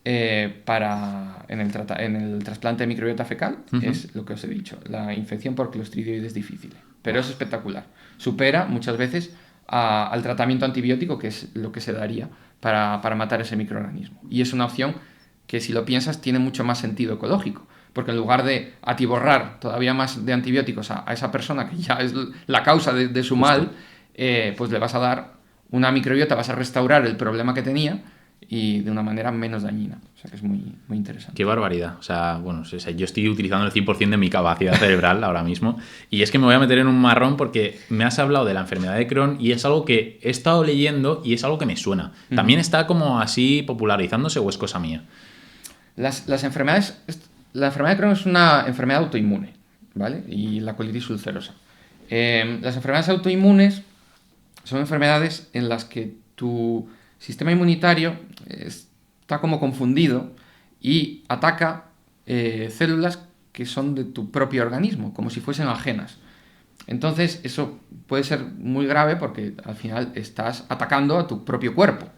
en el trasplante de microbiota fecal es lo que os he dicho, la infección por clostridioides difficile. Pero es espectacular. Supera muchas veces al tratamiento antibiótico, que es lo que se daría para matar ese microorganismo. Y es una opción que, si lo piensas, tiene mucho más sentido ecológico. Porque en lugar de atiborrar todavía más de antibióticos a esa persona que ya es la causa de su mal, pues le vas a dar una microbiota, vas a restaurar el problema que tenía y de una manera menos dañina. O sea que es muy, muy interesante. Qué barbaridad. O sea, bueno, yo estoy utilizando el 100% de mi capacidad cerebral ahora mismo, y es que me voy a meter en un marrón porque me has hablado de la enfermedad de Crohn y es algo que he estado leyendo y es algo que me suena. ¿También está como así popularizándose o es cosa mía? Las enfermedades... La enfermedad de Crohn es una enfermedad autoinmune, ¿vale? Y la colitis ulcerosa. Las enfermedades autoinmunes son enfermedades en las que tu sistema inmunitario está como confundido y ataca células que son de tu propio organismo, como si fuesen ajenas. Entonces, eso puede ser muy grave porque al final estás atacando a tu propio cuerpo.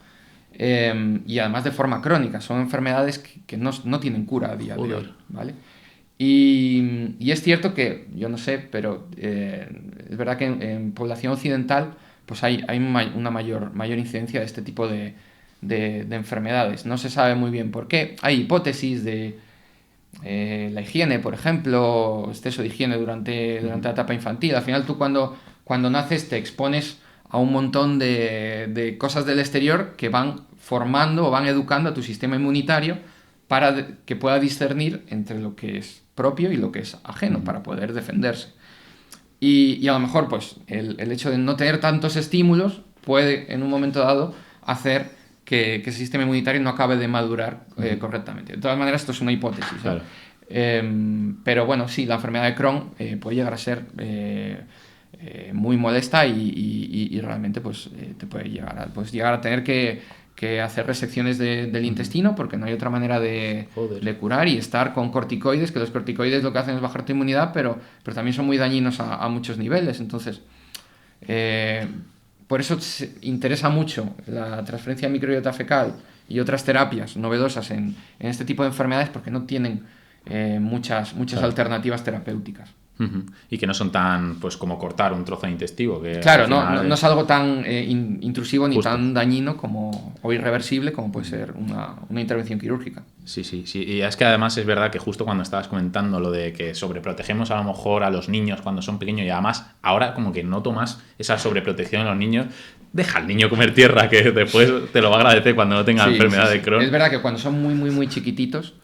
Y además de forma crónica, son enfermedades que no tienen cura a día de hoy, ¿vale? Y es cierto que, yo no sé, pero es verdad que en población occidental pues hay una mayor incidencia de este tipo de enfermedades. No se sabe muy bien por qué. Hay hipótesis de la higiene, por ejemplo, exceso de higiene durante la etapa infantil. Al final tú cuando naces te expones a un montón de cosas del exterior que van formando o van educando a tu sistema inmunitario para que pueda discernir entre lo que es propio y lo que es ajeno, para poder defenderse. Y a lo mejor pues el hecho de no tener tantos estímulos puede en un momento dado hacer que ese sistema inmunitario no acabe de madurar correctamente. De todas maneras, esto es una hipótesis. Claro. Pero bueno, sí, la enfermedad de Crohn puede llegar a ser muy molesta y realmente pues te puedes llegar a tener que hacer resecciones del intestino, porque no hay otra manera de curar, y estar con corticoides, que los corticoides lo que hacen es bajar tu inmunidad, pero también son muy dañinos a muchos niveles. Entonces, por eso interesa mucho la transferencia de microbiota fecal y otras terapias novedosas en este tipo de enfermedades, porque no tienen muchas alternativas terapéuticas. Y que no son tan, pues, como cortar un trozo de intestino. Que claro, no es algo tan intrusivo ni tan dañino o irreversible como puede ser una intervención quirúrgica. Sí. Y es que además es verdad que justo cuando estabas comentando lo de que sobreprotegemos a lo mejor a los niños cuando son pequeños, y además ahora como que noto más esa sobreprotección en los niños. Deja al niño comer tierra, que después te lo va a agradecer cuando no tenga enfermedad de Crohn. Es verdad que cuando son muy, muy, muy chiquititos,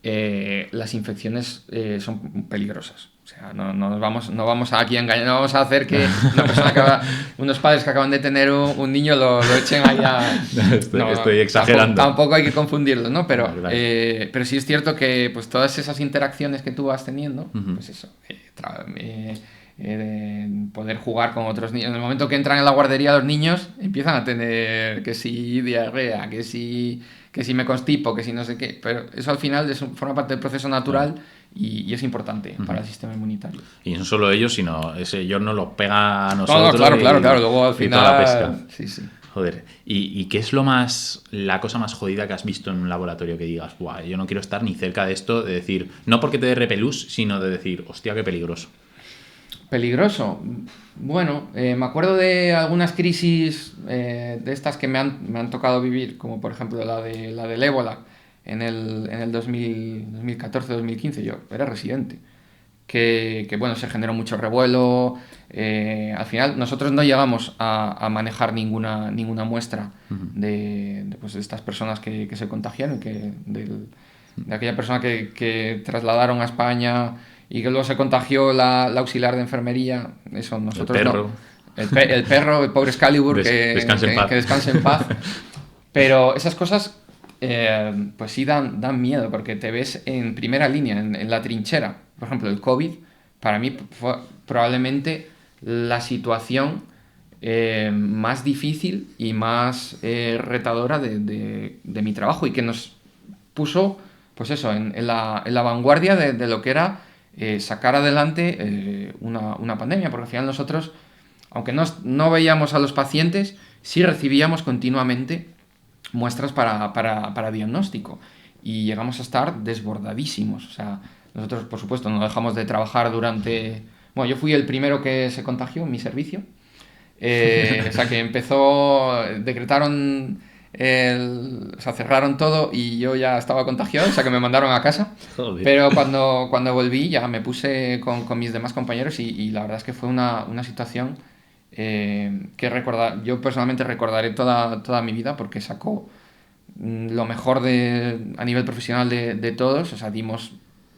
las infecciones son peligrosas. O sea, no vamos aquí a engañar, no vamos a hacer que una persona unos padres que acaban de tener un niño lo echen ahí a... Estoy exagerando. Tampoco hay que confundirlo, ¿no? Pero, claro. Pero sí es cierto que pues todas esas interacciones que tú vas teniendo, pues eso, poder jugar con otros niños. En el momento que entran en la guardería, los niños empiezan a tener que si diarrea, que si me constipo, que si no sé qué, pero eso al final forma parte del proceso natural y es importante para el sistema inmunitario. Y no solo ellos, sino ellos nos lo pega a nosotros. Claro, luego al final... Toda la pesca. Sí. Joder, ¿y qué es la cosa más jodida que has visto en un laboratorio que digas, buah, yo no quiero estar ni cerca de esto, de decir, no porque te dé repelús, sino de decir, hostia, qué peligroso? Peligroso. Bueno, me acuerdo de algunas crisis de estas que me han tocado vivir, como por ejemplo la del ébola en el 2014-2015. Yo era residente, bueno, se generó mucho revuelo. Al final nosotros no llegamos a manejar ninguna muestra de estas personas que se contagiaron, de aquella persona que trasladaron a España y que luego se contagió la auxiliar de enfermería. Eso nosotros el perro. No. El perro, el pobre Excalibur, que descanse en paz. Pero esas cosas pues sí dan miedo, porque te ves en primera línea, en la trinchera. Por ejemplo, el COVID, para mí fue probablemente la situación más difícil y más retadora de mi trabajo, y que nos puso, pues eso, en la vanguardia de lo que era sacar adelante una pandemia, porque al final nosotros, aunque no veíamos a los pacientes, sí recibíamos continuamente muestras para diagnóstico, y llegamos a estar desbordadísimos. O sea, nosotros, por supuesto, no dejamos de trabajar durante... Bueno, yo fui el primero que se contagió en mi servicio. O sea, que decretaron... O sea, cerraron todo y yo ya estaba contagiado, o sea, que me mandaron a casa. Joder. Pero cuando volví ya me puse con mis demás compañeros, y la verdad es que fue una situación que yo personalmente recordaré toda mi vida, porque sacó lo mejor a nivel profesional de todos. O sea, dimos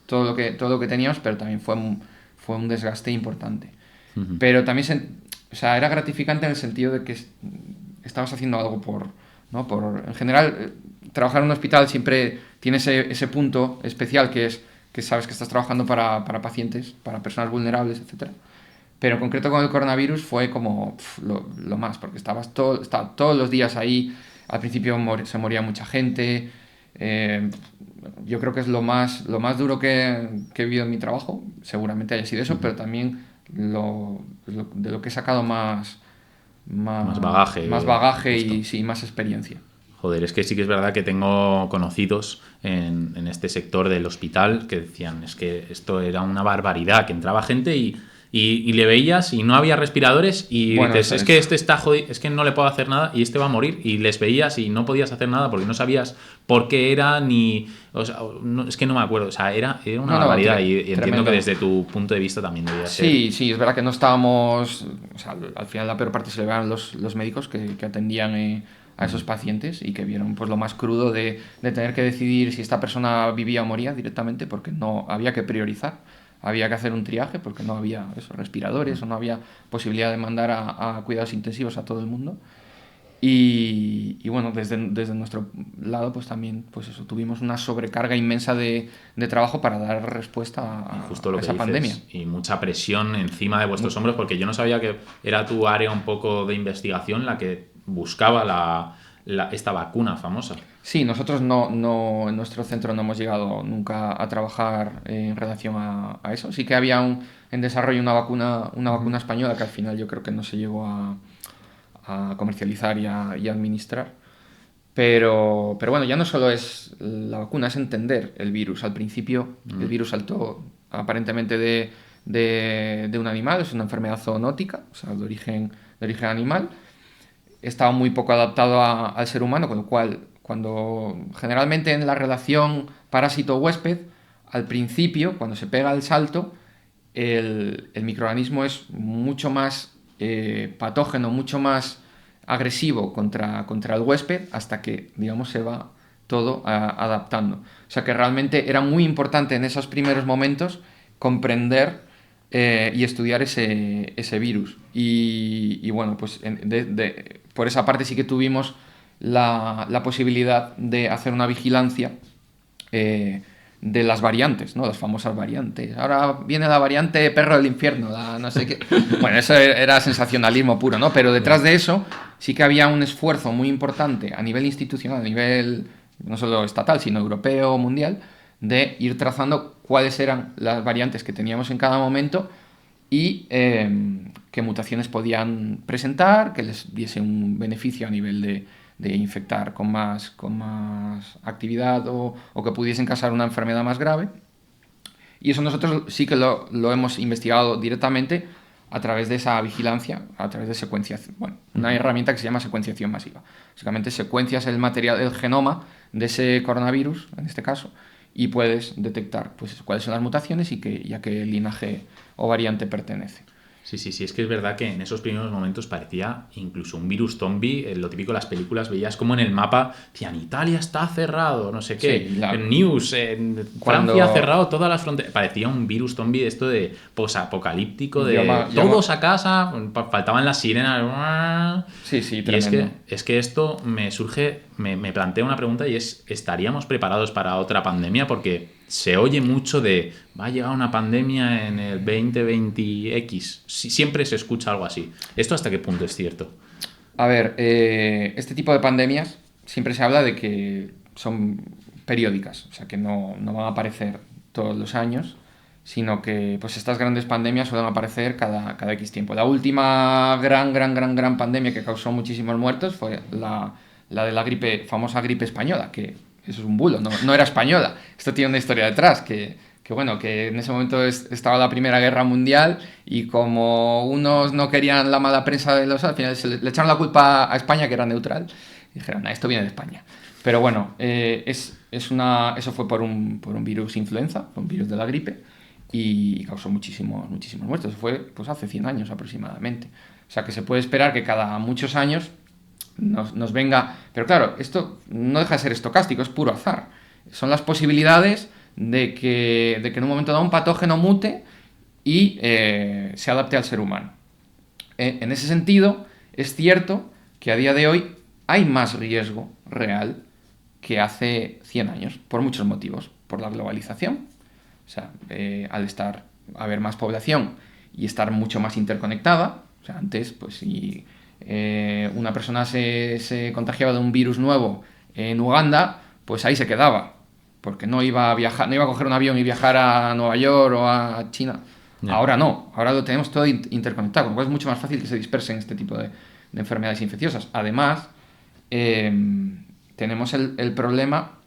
todo lo que teníamos, pero también fue un desgaste importante. Uh-huh. Pero también o sea, era gratificante en el sentido de que estabas haciendo algo en general, trabajar en un hospital siempre tiene ese punto especial, que es que sabes que estás trabajando para pacientes, para personas vulnerables, etc. Pero en concreto con el coronavirus fue como lo más, porque estaba todos los días ahí. Al principio se moría mucha gente. Yo creo que es lo más duro que he vivido en mi trabajo. Seguramente haya sido eso, pero también de lo que he sacado más bagaje y más experiencia. Joder, es que sí que es verdad que tengo conocidos en este sector del hospital que decían, es que esto era una barbaridad, que entraba gente y le veías y no había respiradores, y bueno, dices, es que este está jodido, es que no le puedo hacer nada y este va a morir, y les veías y no podías hacer nada porque no sabías por qué era, o sea, es que no me acuerdo, o sea, era una barbaridad, y entiendo que desde tu punto de vista también debía ser. Sí, es verdad que no estábamos, o sea, al final la peor parte se le vean los médicos que atendían a esos pacientes, y que vieron pues lo más crudo de tener que decidir si esta persona vivía o moría directamente, porque no había que priorizar. Había que hacer un triaje porque no había esos respiradores, o no había posibilidad de mandar a cuidados intensivos a todo el mundo. Y bueno, desde nuestro lado pues también pues eso, tuvimos una sobrecarga inmensa de trabajo para dar respuesta a esa pandemia. Y mucha presión encima de vuestros hombros, porque yo no sabía que era tu área un poco de investigación la que buscaba esta vacuna famosa. Sí, nosotros no en nuestro centro no hemos llegado nunca a trabajar en relación a eso. Sí que había en desarrollo una vacuna española que al final yo creo que no se llegó a comercializar y a administrar. Pero bueno, ya no solo es la vacuna, es entender el virus. Al principio el virus saltó aparentemente de un animal, es una enfermedad zoonótica, o sea, de origen animal. Estaba muy poco adaptado al ser humano, con lo cual, cuando generalmente en la relación parásito-huésped, al principio, cuando se pega el salto, el microorganismo es mucho más patógeno, mucho más agresivo contra el huésped, hasta que, digamos, se va todo adaptando. O sea que realmente era muy importante en esos primeros momentos comprender y estudiar ese virus. Y bueno, pues por esa parte sí que tuvimos la posibilidad de hacer una vigilancia de las variantes, ¿no? Las famosas variantes. Ahora viene la variante perro del infierno, no sé qué. Bueno, eso era sensacionalismo puro, ¿no? Pero detrás de eso sí que había un esfuerzo muy importante a nivel institucional, a nivel no solo estatal, sino europeo, mundial, de ir trazando cuáles eran las variantes que teníamos en cada momento y qué mutaciones podían presentar, que les diese un beneficio a nivel de infectar con más actividad o que pudiesen causar una enfermedad más grave. Y eso nosotros sí que lo hemos investigado directamente a través de esa vigilancia, a través de secuenciación. Bueno, una herramienta que se llama secuenciación masiva. Básicamente secuencias el material, el genoma de ese coronavirus, en este caso, y puedes detectar pues, cuáles son las mutaciones y a qué linaje o variante pertenece. Sí, es que es verdad que en esos primeros momentos parecía incluso un virus zombie, lo típico de las películas, veías como en el mapa, decían, Italia está cerrado, no sé qué, Sí, en News, en Francia ha cerrado todas las fronteras, parecía un virus zombie esto de posapocalíptico, de todos a casa, faltaban las sirenas. Sí, tremendo. Y es que esto me plantea una pregunta y es, ¿estaríamos preparados para otra pandemia? Porque se oye mucho de va a llegar una pandemia en el 2020X. Siempre se escucha algo así. ¿Esto hasta qué punto es cierto? A ver, este tipo de pandemias siempre se habla de que son periódicas, o sea que no van a aparecer todos los años, sino que pues estas grandes pandemias suelen aparecer cada X tiempo. La última gran pandemia que causó muchísimos muertos fue la de la famosa gripe española, que eso es un bulo, no era española. Esto tiene una historia detrás, que en ese momento estaba la Primera Guerra Mundial y como unos no querían la mala prensa de los... Al final le echaron la culpa a España, que era neutral, y dijeron, esto viene de España. Pero bueno, eso fue por un virus influenza, un virus de la gripe, y causó muchísimos muertos. Eso fue pues, hace 100 años aproximadamente. O sea que se puede esperar que cada muchos años nos venga... Pero claro, esto no deja de ser estocástico, es puro azar. Son las posibilidades de que en un momento dado un patógeno mute y se adapte al ser humano. En ese sentido, es cierto que a día de hoy hay más riesgo real que hace 100 años, por muchos motivos. Por la globalización, o sea, al haber más población y estar mucho más interconectada. O sea, antes, pues si una persona se contagiaba de un virus nuevo en Uganda, pues ahí se quedaba, porque no iba a coger un avión y viajar a Nueva York o a China. No. Ahora no, ahora lo tenemos todo interconectado, con lo cual es mucho más fácil que se dispersen este tipo de enfermedades infecciosas. Además, tenemos el problema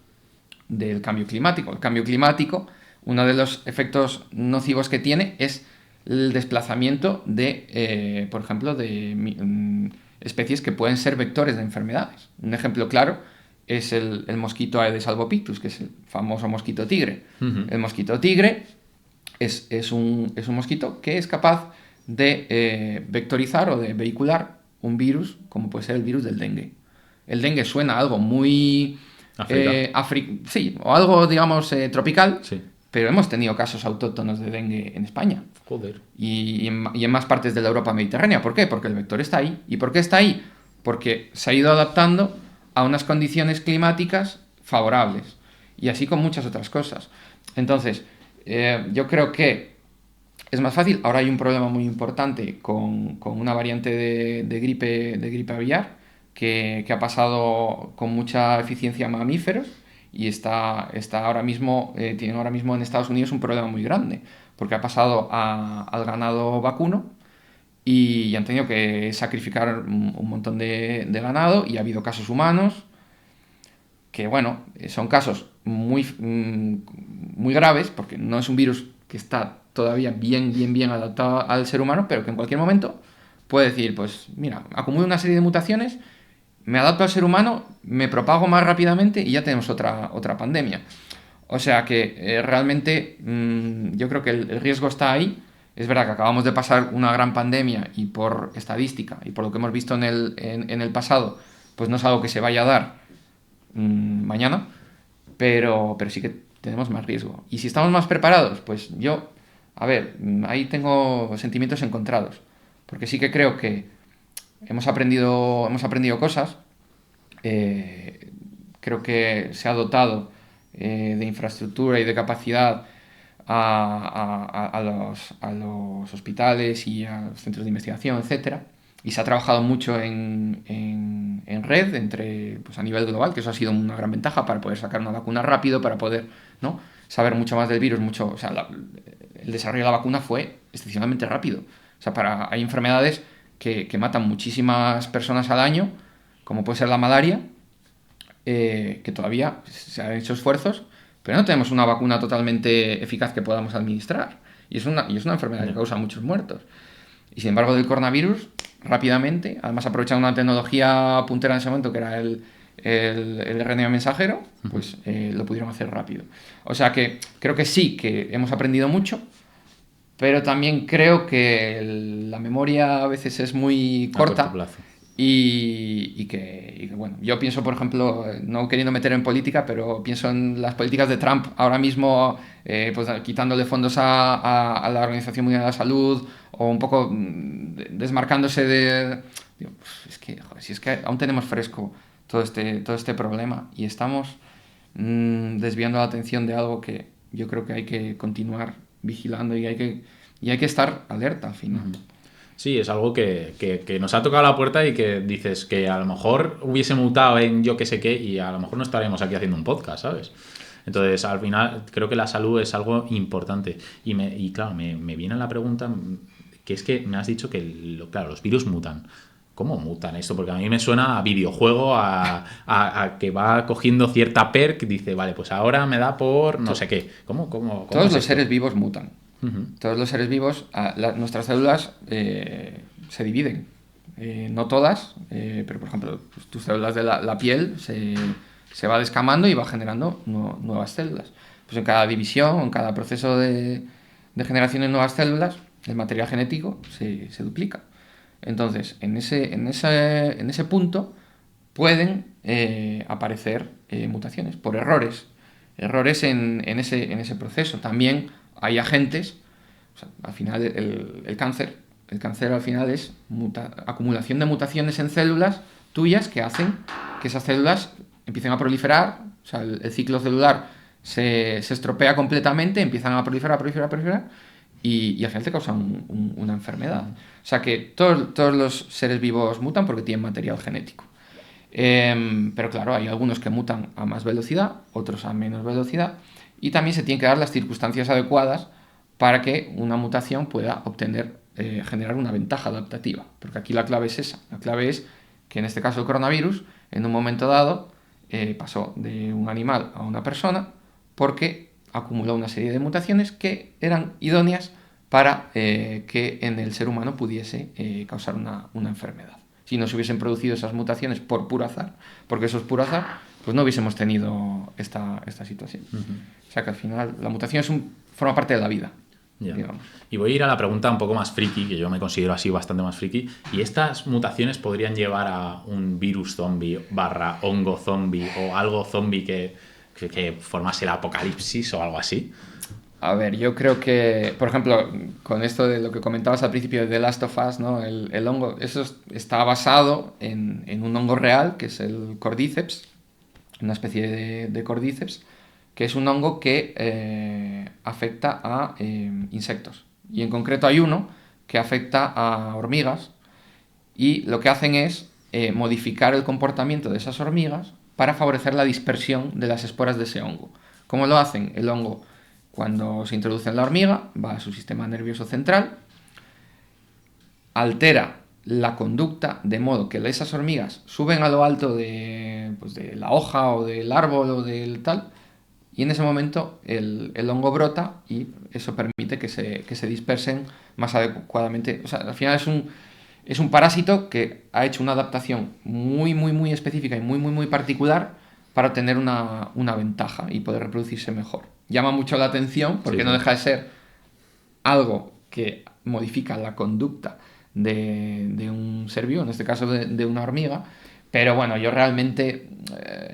del cambio climático. El cambio climático, uno de los efectos nocivos que tiene es el desplazamiento de, por ejemplo, de especies que pueden ser vectores de enfermedades. Un ejemplo claro es el mosquito Aedes albopictus, que es el famoso mosquito tigre. Uh-huh. El mosquito tigre es un mosquito que es capaz de vectorizar o de vehicular un virus, como puede ser el virus del dengue. El dengue suena a algo muy... sí, o algo, digamos, tropical, sí. Pero hemos tenido casos autóctonos de dengue en España. Joder. Y en más partes de la Europa mediterránea. ¿Por qué? Porque el vector está ahí. ¿Y por qué está ahí? Porque se ha ido adaptando a unas condiciones climáticas favorables. Y así con muchas otras cosas. Entonces, yo creo que es más fácil. Ahora hay un problema muy importante con una variante de gripe aviar que ha pasado con mucha eficiencia a mamíferos. Y tienen ahora mismo en Estados Unidos un problema muy grande, porque ha pasado al ganado vacuno y han tenido que sacrificar un montón de ganado, y ha habido casos humanos que, bueno, son casos muy graves, porque no es un virus que está todavía bien adaptado al ser humano, pero que en cualquier momento puede decir, pues mira, acumulo una serie de mutaciones, me adapto al ser humano, me propago más rápidamente y ya tenemos otra pandemia. O sea que realmente yo creo que el riesgo está ahí. Es verdad que acabamos de pasar una gran pandemia y por estadística y por lo que hemos visto en el pasado, pues no es algo que se vaya a dar mañana, pero sí que tenemos más riesgo. Y si estamos más preparados, pues yo, ahí tengo sentimientos encontrados, porque sí que creo que hemos aprendido cosas. Creo que se ha dotado de infraestructura y de capacidad a los hospitales y a los centros de investigación, etcétera, y se ha trabajado mucho en red pues a nivel global, que eso ha sido una gran ventaja para poder sacar una vacuna rápido, para poder, ¿no?, saber mucho más del virus, o sea, el desarrollo de la vacuna fue excepcionalmente rápido. O sea, hay enfermedades que matan muchísimas personas al año, como puede ser la malaria, que todavía se han hecho esfuerzos, pero no tenemos una vacuna totalmente eficaz que podamos administrar. Y es una enfermedad que causa muchos muertos. Y sin embargo, del coronavirus, rápidamente, además aprovechando una tecnología puntera en ese momento, que era el RNA mensajero, pues lo pudieron hacer rápido. O sea que creo que sí, que hemos aprendido mucho, pero también creo que la memoria a veces es muy corta. A corto plazo. Y que, bueno, yo pienso, por ejemplo, no queriendo meter en política, pero pienso en las políticas de Trump ahora mismo, pues quitándole fondos a la Organización Mundial de la Salud, o un poco desmarcándose de... Digo, es que, joder, si es que aún tenemos fresco todo este problema y estamos desviando la atención de algo que yo creo que hay que continuar vigilando y hay que estar alerta al final. Sí, es algo que nos ha tocado la puerta y que dices que a lo mejor hubiese mutado en yo qué sé qué y a lo mejor no estaríamos aquí haciendo un podcast, ¿sabes? Entonces, al final, creo que la salud es algo importante. Y claro, me viene la pregunta, que es que me has dicho que, claro, los virus mutan. ¿Cómo mutan esto? Porque a mí me suena a videojuego, a que va cogiendo cierta perk y dice, vale, pues ahora me da por no sé qué. ¿Cómo Todos es los esto? seres vivos mutan. Todos los seres vivos, nuestras células se dividen. No todas, pero por ejemplo, pues, tus células de la piel se va descamando y va generando nuevas células. Pues en cada división, en cada proceso de generación de nuevas células, el material genético se duplica. Entonces, en ese punto pueden aparecer mutaciones por errores en ese proceso. También hay agentes, o sea, al final el cáncer al final es acumulación de mutaciones en células tuyas que hacen que esas células empiecen a proliferar, o sea, el ciclo celular se estropea completamente, empiezan a proliferar y al final te causan una enfermedad. O sea que todos los seres vivos mutan porque tienen material genético. Pero claro, hay algunos que mutan a más velocidad, otros a menos velocidad, y también se tienen que dar las circunstancias adecuadas para que una mutación pueda generar una ventaja adaptativa. Porque aquí la clave es esa. La clave es que en este caso el coronavirus, en un momento dado, pasó de un animal a una persona porque acumuló una serie de mutaciones que eran idóneas para que en el ser humano pudiese causar una enfermedad. Si no se hubiesen producido esas mutaciones por puro azar, porque eso es puro azar, pues no hubiésemos tenido esta situación. O sea que al final la mutación forma parte de la vida. Digamos. Y voy a ir a la pregunta un poco más friki, que yo me considero así bastante más friki. ¿Y estas mutaciones podrían llevar a un virus zombie / hongo zombie o algo zombie que formase el apocalipsis o algo así? A ver, yo creo que, por ejemplo, con esto de lo que comentabas al principio de The Last of Us, ¿no? El hongo, eso está basado en un hongo real, que es el Cordyceps, una especie de Cordyceps, que es un hongo que afecta a insectos. Y en concreto hay uno que afecta a hormigas y lo que hacen es modificar el comportamiento de esas hormigas para favorecer la dispersión de las esporas de ese hongo. ¿Cómo lo hacen? El hongo, cuando se introduce en la hormiga, va a su sistema nervioso central, altera la conducta de modo que esas hormigas suben a lo alto de la hoja o del árbol o del tal, y en ese momento el hongo brota y eso permite que se dispersen más adecuadamente. O sea, al final es un parásito que ha hecho una adaptación muy, muy, muy específica y muy, muy, muy particular para obtener una ventaja y poder reproducirse mejor. Llama mucho la atención porque no deja de ser algo que modifica la conducta de un ser vivo, en este caso de una hormiga, pero bueno, yo realmente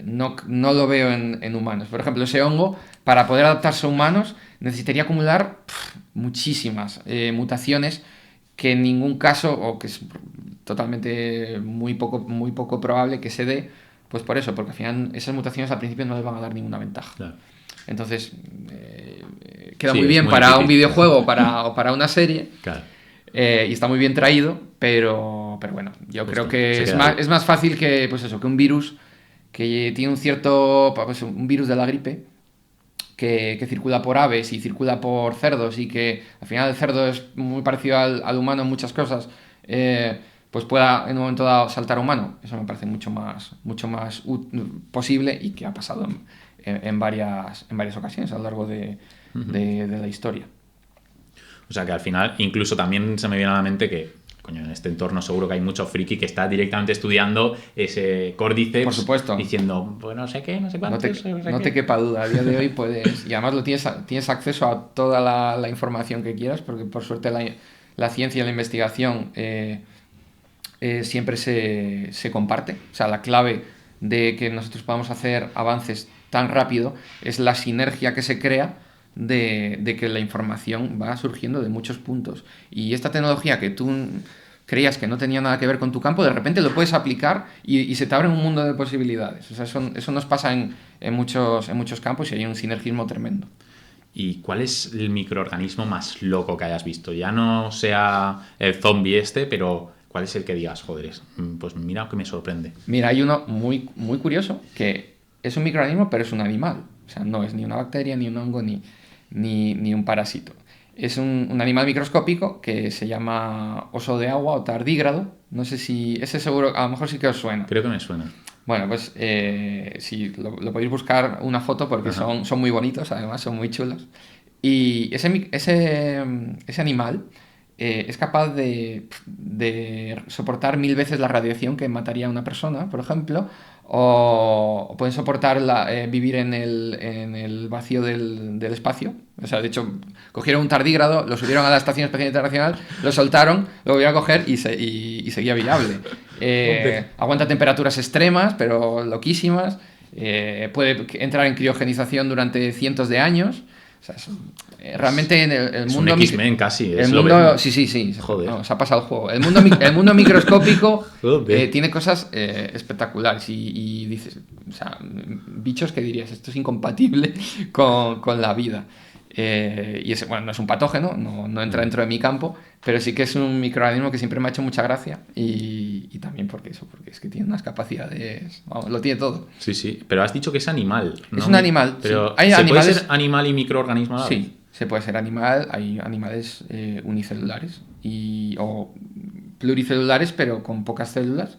no lo veo en humanos. Por ejemplo, ese hongo, para poder adaptarse a humanos, necesitaría acumular muchísimas mutaciones que en ningún caso, o que es totalmente muy poco probable que se dé, pues por eso, porque al final esas mutaciones al principio no les van a dar ninguna ventaja. Claro. Entonces, queda muy bien para un videojuego o para una serie. Claro. Y está muy bien traído, pero bueno, yo creo que es más fácil que, pues eso, que un virus que tiene un virus de la gripe que circula por aves y circula por cerdos y que al final el cerdo es muy parecido al humano en muchas cosas, pues pueda en un momento dado saltar a humano. Eso me parece mucho más posible y que ha pasado en varias ocasiones a lo largo de la historia. O sea que al final incluso también se me viene a la mente que coño, en este entorno seguro que hay mucho friki que está directamente estudiando ese córdiceps. Por supuesto. Diciendo, pues no sé qué, no sé cuánto. No te quepa duda, a día de hoy puedes... Y además tienes acceso a toda la información que quieras, porque por suerte la ciencia y la investigación siempre se comparte. O sea, la clave de que nosotros podamos hacer avances tan rápido es la sinergia que se crea de que la información va surgiendo de muchos puntos. Y esta tecnología que tú creías que no tenía nada que ver con tu campo, de repente lo puedes aplicar y se te abre un mundo de posibilidades. O sea, eso nos pasa en muchos campos y hay un sinergismo tremendo. ¿Y cuál es el microorganismo más loco que hayas visto? Ya no sea el zombie pero ¿cuál es el que digas, joder, pues mira que me sorprende? Mira, hay uno muy, muy curioso que es un microorganismo, pero es un animal. O sea, no es ni una bacteria, ni un hongo, ni un parásito. Es un animal microscópico que se llama oso de agua o tardígrado. No sé si... Ese seguro, a lo mejor sí que os suena. Creo que me suena. Bueno, pues sí, lo podéis buscar una foto porque son muy bonitos, además, son muy chulos. Y ese animal es capaz de soportar 1000 veces la radiación que mataría a una persona, por ejemplo, o pueden soportar vivir en el vacío del espacio. O sea, de hecho, cogieron un tardígrado, lo subieron a la Estación Espacial Internacional, lo soltaron, lo volvieron a coger y seguía viable. Aguanta temperaturas extremas, pero loquísimas. Puede entrar en criogenización durante cientos de años. O sea, realmente en el mundo... Es un X-Men casi. El mundo, sí. Joder. No, se ha pasado el juego. El mundo microscópico tiene cosas espectaculares y dices, o sea, bichos que dirías, esto es incompatible con la vida. Y ese, bueno, no es un patógeno, no entra dentro de mi campo, pero sí que es un microorganismo que siempre me ha hecho mucha gracia y también porque es que tiene unas capacidades, vamos, lo tiene todo. Sí, pero has dicho que es animal, ¿no? Es un animal, pero sí. Hay ¿se puede ser animal y microorganismo a la vez? Sí, se puede ser animal, hay animales unicelulares o pluricelulares, pero con pocas células.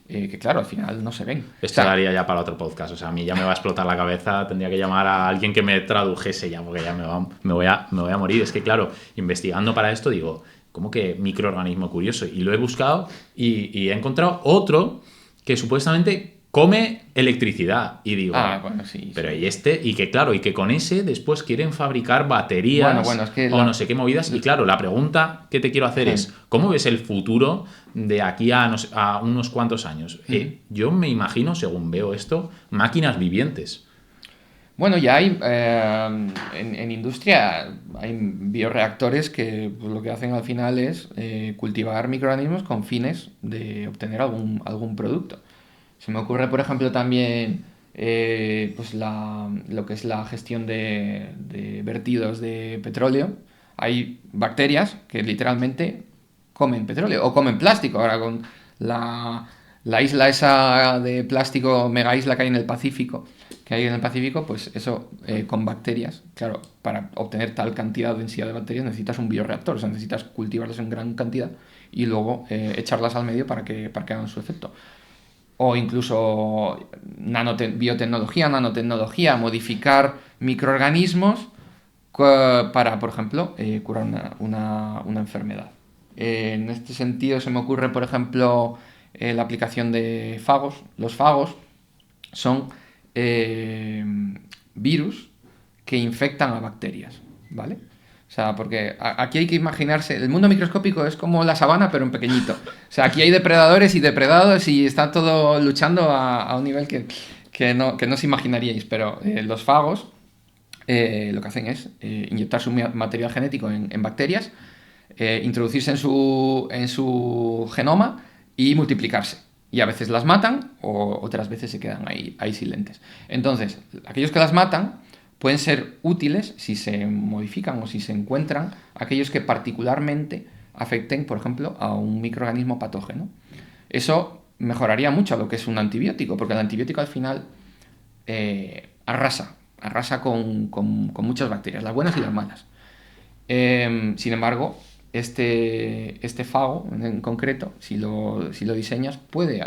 Que claro, al final no se ven. Esto daría ya para otro podcast, o sea, a mí ya me va a explotar la cabeza, tendría que llamar a alguien que me tradujese ya, porque ya me voy a morir. Es que claro, investigando para esto digo, ¿cómo que microorganismo curioso? Y lo he buscado y he encontrado otro que supuestamente come electricidad. Y digo, bueno, sí. Pero ¿y este? Y que claro, y que con ese después quieren fabricar baterías es que o no sé qué movidas. Y claro, la pregunta que te quiero hacer es, ¿cómo ves el futuro de aquí a unos cuantos años? Yo me imagino, según veo esto, máquinas vivientes. Bueno, ya hay, en industria, hay bioreactores que pues, lo que hacen al final es cultivar microorganismos con fines de obtener algún producto. Se me ocurre, por ejemplo, también pues lo que es la gestión de vertidos de petróleo. Hay bacterias que literalmente comen petróleo o comen plástico. Ahora con la isla esa de plástico, mega isla que hay en el Pacífico, pues eso con bacterias. Claro, para obtener tal cantidad de densidad de bacterias necesitas un bioreactor, o sea, necesitas cultivarlas en gran cantidad y luego echarlas al medio para que hagan su efecto. O incluso biotecnología, nanotecnología, modificar microorganismos para, por ejemplo, curar una enfermedad. En este sentido se me ocurre, por ejemplo, la aplicación de fagos. Los fagos son virus que infectan a bacterias, ¿vale? O sea, porque aquí hay que imaginarse, el mundo microscópico es como la sabana, pero en pequeñito. O sea, aquí hay depredadores y depredados y está todo luchando a un nivel que no os imaginaríais. Pero los fagos lo que hacen es inyectar su material genético en bacterias, introducirse en su genoma y multiplicarse. Y a veces las matan o otras veces se quedan ahí silentes. Entonces, aquellos que las matan pueden ser útiles si se modifican o si se encuentran aquellos que particularmente afecten, por ejemplo, a un microorganismo patógeno. Eso mejoraría mucho lo que es un antibiótico, porque el antibiótico al final arrasa con muchas bacterias, las buenas y las malas. Sin embargo, este fago en concreto, si lo diseñas, puede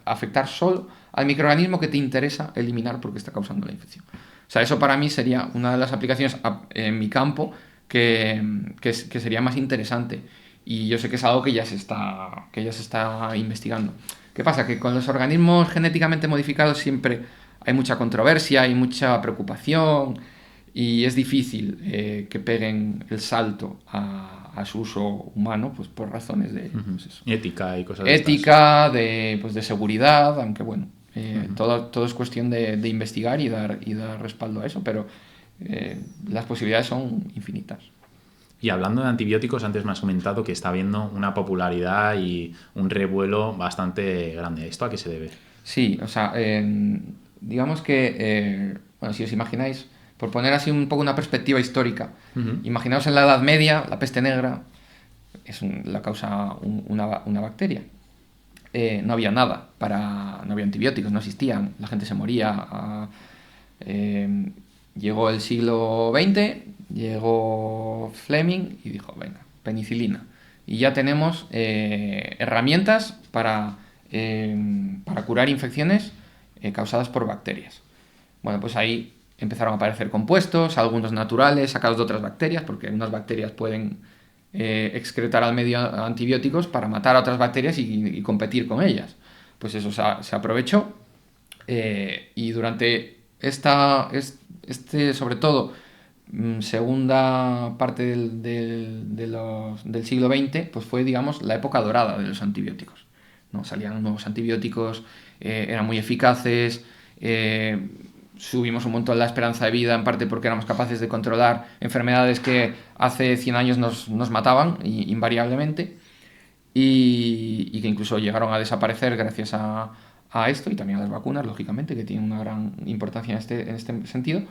afectar solo al microorganismo que te interesa eliminar porque está causando la infección. O sea, eso para mí sería una de las aplicaciones en mi campo que sería más interesante. y yo sé que es algo que ya se está investigando. ¿Qué pasa? Que con los organismos genéticamente modificados siempre hay mucha controversia, hay mucha preocupación y es difícil que peguen el salto a su uso humano, pues por razones de pues eso. Ética y cosas de ética, de seguridad, aunque bueno, todo es cuestión de investigar y dar respaldo a eso, pero las posibilidades son infinitas. Y hablando de antibióticos, antes me has comentado que está habiendo una popularidad y un revuelo bastante grande. ¿Esto a qué se debe? Sí, o sea, digamos que, bueno, si os imagináis, por poner así un poco una perspectiva histórica, imaginaos en la Edad Media, la peste negra la causa una bacteria. No había nada, no había antibióticos, no existían, la gente se moría. Llegó el siglo XX, llegó Fleming y dijo, venga, penicilina. Y ya tenemos herramientas para curar infecciones causadas por bacterias. Bueno, pues ahí empezaron a aparecer compuestos, algunos naturales, sacados de otras bacterias, porque unas bacterias pueden excretar al medio antibióticos para matar a otras bacterias y competir con ellas. Pues eso se aprovechó y durante sobre todo, segunda parte del siglo XX, pues fue, digamos, la época dorada de los antibióticos, ¿no? Salían nuevos antibióticos, eran muy eficaces, subimos un montón la esperanza de vida, en parte porque éramos capaces de controlar enfermedades que hace 100 años nos mataban invariablemente y que incluso llegaron a desaparecer gracias a esto y también a las vacunas, lógicamente, que tienen una gran importancia en este sentido.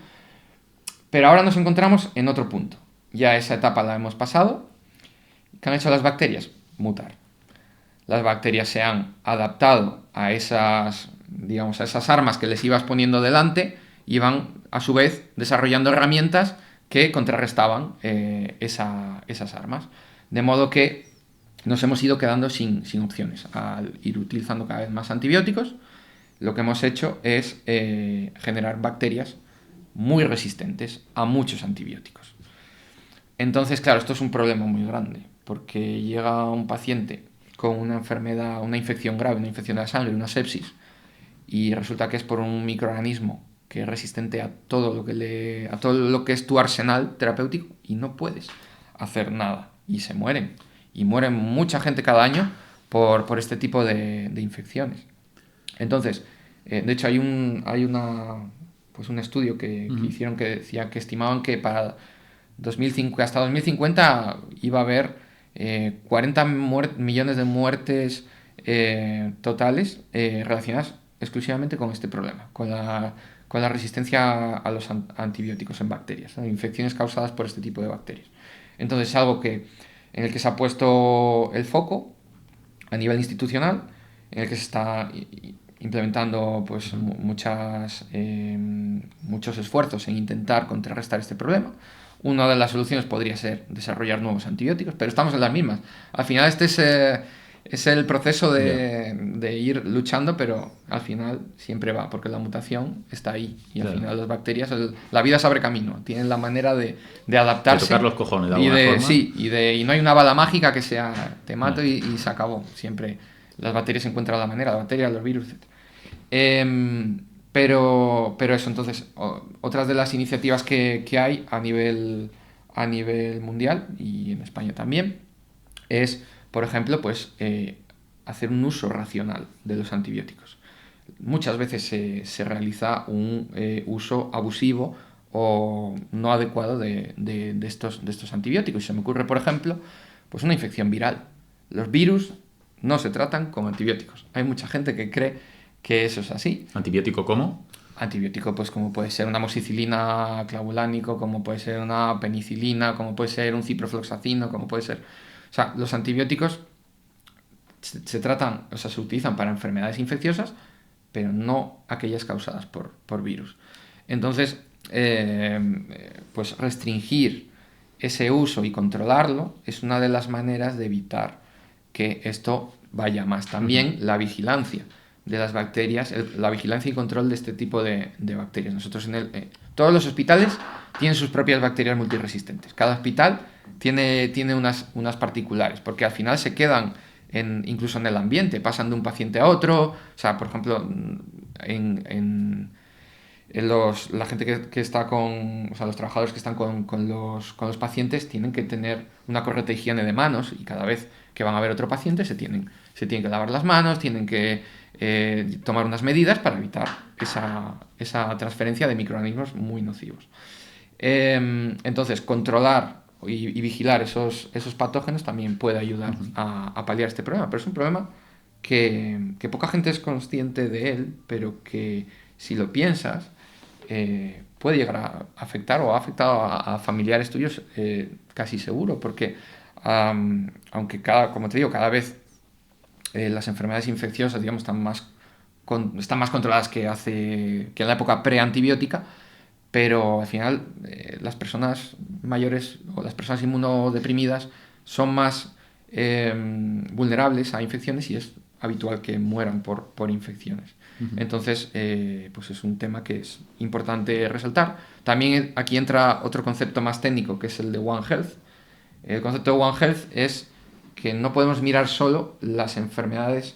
Pero ahora nos encontramos en otro punto. Ya esa etapa la hemos pasado. ¿Qué han hecho las bacterias? Mutar. Las bacterias se han adaptado a esas armas que les ibas poniendo delante y van, a su vez, desarrollando herramientas que contrarrestaban esas armas. De modo que nos hemos ido quedando sin opciones. Al ir utilizando cada vez más antibióticos, lo que hemos hecho es generar bacterias muy resistentes a muchos antibióticos. Entonces, claro, esto es un problema muy grande, porque llega un paciente con una enfermedad, una infección grave, una infección de la sangre, una sepsis, y resulta que es por un microorganismo que es resistente a todo lo que es tu arsenal terapéutico, y no puedes hacer nada, y se mueren. Y mueren mucha gente cada año por este tipo de infecciones. Entonces, de hecho hay un estudio que hicieron que decía que estimaban que para hasta 2050 iba a haber 40 millones de muertes totales relacionadas exclusivamente con este problema, con la resistencia a los antibióticos en bacterias, ¿no? Infecciones causadas por este tipo de bacterias. Entonces es algo en el que se ha puesto el foco a nivel institucional, en el que se está implementando pues muchos esfuerzos en intentar contrarrestar este problema. Una de las soluciones podría ser desarrollar nuevos antibióticos, pero estamos en las mismas. Al final este es el proceso de ir luchando, pero al final siempre va, porque la mutación está ahí. Y al final las bacterias, la vida se abre camino, tienen la manera de adaptarse. De tocar los cojones de alguna forma. Sí, y no hay una bala mágica que sea te mato y se acabó. Siempre las bacterias encuentran la manera, las bacterias, los virus, etc. Pero eso, entonces, otras de las iniciativas que hay a nivel mundial y en España también es, por ejemplo, pues hacer un uso racional de los antibióticos. Muchas veces se realiza un uso abusivo o no adecuado de estos antibióticos. Se me ocurre, por ejemplo, pues una infección viral. Los virus no se tratan con antibióticos. Hay mucha gente que cree que eso es así. ¿Antibiótico cómo? Antibiótico, pues como puede ser una amoxicilina clavulánico, como puede ser una penicilina, como puede ser un ciprofloxacino, como puede ser... O sea, los antibióticos se tratan, o sea, se utilizan para enfermedades infecciosas, pero no aquellas causadas por virus. Entonces, pues restringir ese uso y controlarlo es una de las maneras de evitar que esto vaya más. También la vigilancia de las bacterias, la vigilancia y control de este tipo de bacterias. Nosotros todos los hospitales tienen sus propias bacterias multiresistentes. Cada hospital tiene unas particulares, porque al final se quedan incluso en el ambiente, pasan de un paciente a otro. O sea, por ejemplo, la gente que está o sea, los trabajadores que están con los pacientes tienen que tener una correcta higiene de manos, y cada vez que van a ver otro paciente se tienen que lavar las manos, tienen que tomar unas medidas para evitar esa transferencia de microorganismos muy nocivos. Entonces, controlar y vigilar esos patógenos también puede ayudar a paliar este problema, pero es un problema que poca gente es consciente de él, pero que si lo piensas puede llegar a afectar, o ha afectado a familiares tuyos casi seguro, porque aunque como te digo, cada vez las enfermedades infecciosas, digamos, están más controladas que en la época preantibiótica, pero al final las personas mayores o las personas inmunodeprimidas son más vulnerables a infecciones, y es habitual que mueran por infecciones. Entonces, pues es un tema que es importante resaltar. También aquí entra otro concepto más técnico, que es el de One Health. El concepto de One Health es que no podemos mirar solo las enfermedades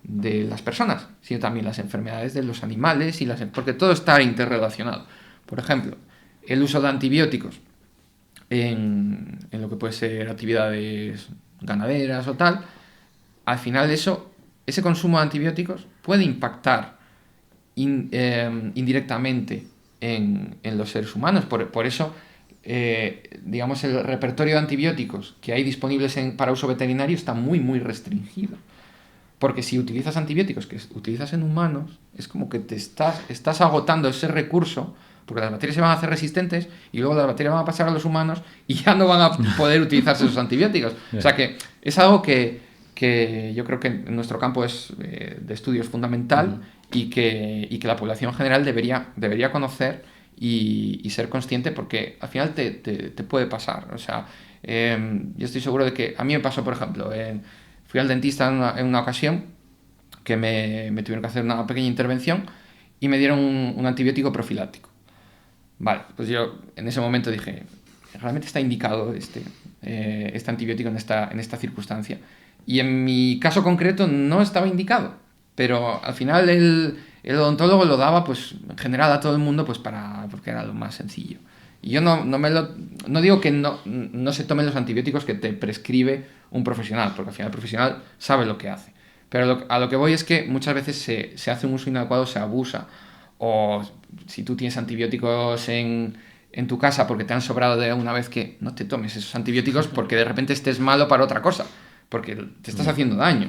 de las personas, sino también las enfermedades de los animales, porque todo está interrelacionado. Por ejemplo, el uso de antibióticos en lo que puede ser actividades ganaderas o tal, al final ese consumo de antibióticos puede impactar indirectamente en los seres humanos. Por eso, digamos, el repertorio de antibióticos que hay disponibles para uso veterinario está muy, muy restringido. Porque si utilizas antibióticos que utilizas en humanos, es como que te estás agotando ese recurso, porque las bacterias se van a hacer resistentes y luego las bacterias van a pasar a los humanos y ya no van a poder utilizarse esos antibióticos. O sea que es algo que yo creo que en nuestro campo de estudio es fundamental, y que la población general debería conocer y ser consciente, porque al final te puede pasar. O sea, yo estoy seguro de que a mí me pasó, por ejemplo, fui al dentista en una ocasión que me tuvieron que hacer una pequeña intervención y me dieron un antibiótico profiláctico. Vale, pues yo en ese momento dije, ¿realmente está indicado este antibiótico en esta circunstancia? Y en mi caso concreto no estaba indicado, pero al final el odontólogo lo daba, pues, en general a todo el mundo, pues porque era lo más sencillo. Y yo no digo que no se tomen los antibióticos que te prescribe un profesional, porque al final el profesional sabe lo que hace. Pero a lo que voy es que muchas veces se hace un uso inadecuado, se abusa. O si tú tienes antibióticos en tu casa porque te han sobrado de una vez, que no te tomes esos antibióticos porque de repente estés malo para otra cosa, porque te estás haciendo daño,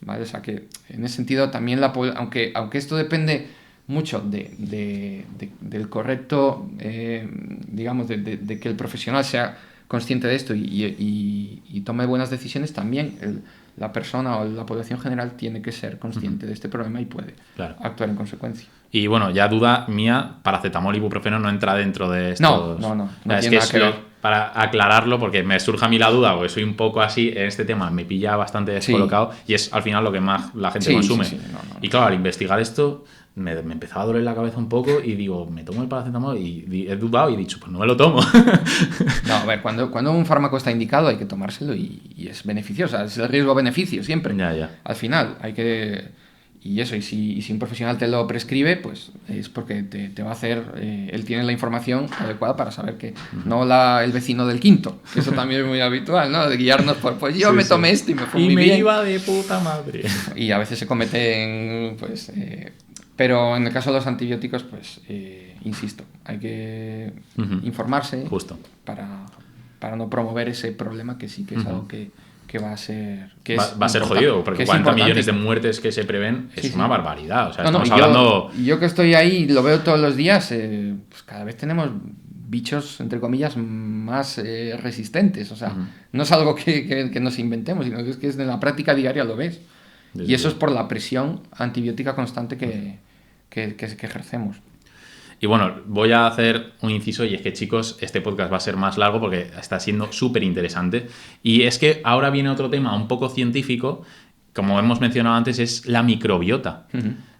¿vale? O sea que en ese sentido también aunque esto depende mucho del correcto, digamos, de que el profesional sea consciente de esto y tome buenas decisiones, también la persona o la población general tiene que ser consciente de este problema y puede actuar en consecuencia. Y bueno, ya duda mía, paracetamol y ibuprofeno no entra dentro de estos... No es tiene que nada que ver. Para aclararlo, porque me surge a mí la duda, porque soy un poco así en este tema, me pilla bastante descolocado, y es al final lo que más la gente consume. Y claro, al investigar esto, me empezaba a doler la cabeza un poco y digo, me tomo el paracetamol, y he dudado y he dicho, pues no me lo tomo. No, a ver, cuando un fármaco está indicado hay que tomárselo y es beneficioso, es el riesgo-beneficio siempre. Ya. Al final hay que... Y eso, y si un profesional te lo prescribe, pues es porque te va a hacer... él tiene la información adecuada para saber que no el vecino del quinto, que eso también es muy habitual, ¿no? De guiarnos por... Pues yo me tomé esto y me fue muy bien. Y me iba de puta madre. Y a veces se cometen, pues... pero en el caso de los antibióticos, pues, insisto, hay que informarse. Justo. Para no promover ese problema, que sí que es algo que va a ser... Va a ser jodido, porque 40 millones de muertes que se prevén es una barbaridad. O sea, estamos hablando... Yo que estoy ahí, lo veo todos los días, pues cada vez tenemos bichos, entre comillas, más resistentes. O sea, no es algo que nos inventemos, sino que es en la práctica diaria lo ves. Y eso es por la presión antibiótica constante que ejercemos. Y bueno, voy a hacer un inciso, y es que, chicos, este podcast va a ser más largo porque está siendo súper interesante. Y es que ahora viene otro tema un poco científico, como hemos mencionado antes, es la microbiota.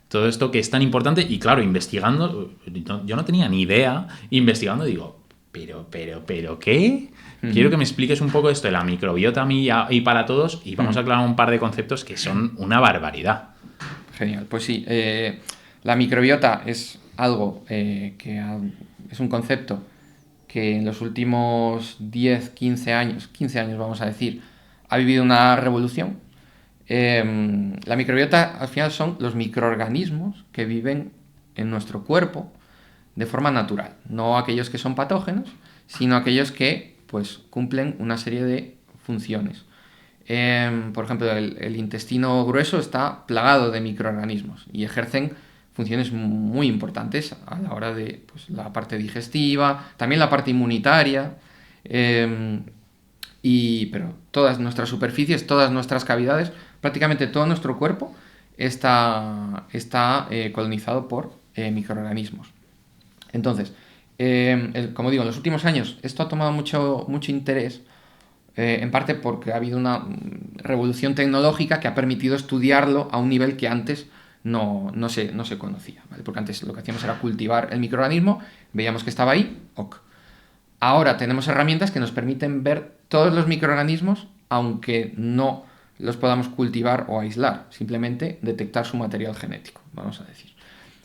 Todo esto que es tan importante, y claro, investigando, yo no tenía ni idea, investigando digo, ¿pero qué? quiero que me expliques un poco esto de la microbiota a mí y para todos, y vamos a aclarar un par de conceptos que son una barbaridad. Genial, pues sí, la microbiota es algo es un concepto que en los últimos 10, 15 años vamos a decir, ha vivido una revolución. La microbiota al final son los microorganismos que viven en nuestro cuerpo de forma natural, no aquellos que son patógenos, sino aquellos que pues cumplen una serie de funciones. Por ejemplo, el intestino grueso está plagado de microorganismos y ejercen funciones muy importantes a la hora de pues, la parte digestiva, también la parte inmunitaria, pero todas nuestras superficies, todas nuestras cavidades, prácticamente todo nuestro cuerpo está colonizado por microorganismos. Entonces, como digo, en los últimos años esto ha tomado mucho interés, en parte porque ha habido una revolución tecnológica que ha permitido estudiarlo a un nivel que antes no se conocía, ¿vale? Porque antes lo que hacíamos era cultivar el microorganismo, veíamos que estaba ahí, ok. Ahora tenemos herramientas que nos permiten ver todos los microorganismos, aunque no los podamos cultivar o aislar, simplemente detectar su material genético, vamos a decir.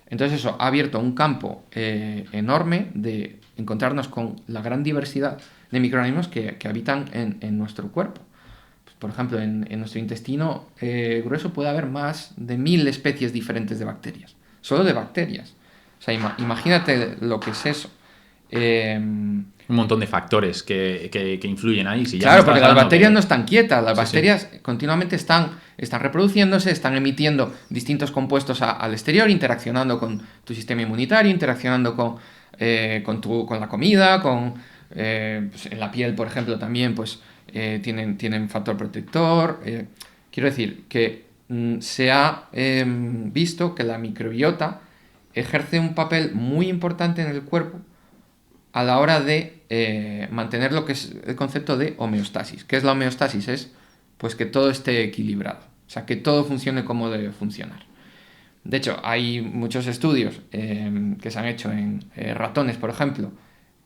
Entonces eso ha abierto un campo enorme de encontrarnos con la gran diversidad de microorganismos que habitan en nuestro cuerpo. Pues, por ejemplo, en nuestro intestino grueso puede haber más de 1000 especies diferentes de bacterias, solo de bacterias. O sea, imagínate lo que es eso. Un montón de factores que influyen ahí. Si ya claro, porque las bacterias no están quietas, las bacterias continuamente están reproduciéndose, están emitiendo distintos compuestos al exterior, interaccionando con tu sistema inmunitario, interaccionando con la comida, pues en la piel, por ejemplo, también pues, tienen factor protector. Quiero decir que se ha visto que la microbiota ejerce un papel muy importante en el cuerpo a la hora de mantener lo que es el concepto de homeostasis. ¿Qué es la homeostasis? Es pues que todo esté equilibrado, o sea, que todo funcione como debe funcionar. De hecho, hay muchos estudios que se han hecho en ratones, por ejemplo,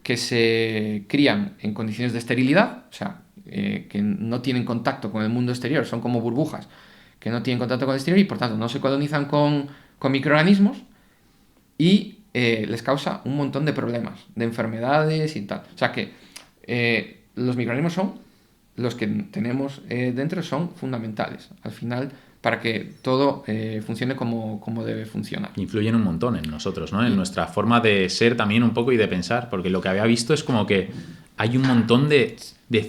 que se crían en condiciones de esterilidad, o sea, que no tienen contacto con el mundo exterior, son como burbujas que no tienen contacto con el exterior y por tanto no se colonizan con microorganismos y les causa un montón de problemas, de enfermedades y tal. O sea que los microorganismos son, los que tenemos dentro son fundamentales, al final, para que todo funcione como debe funcionar. Influyen un montón en nosotros, ¿no? En nuestra forma de ser también un poco y de pensar, porque lo que había visto es como que hay un montón de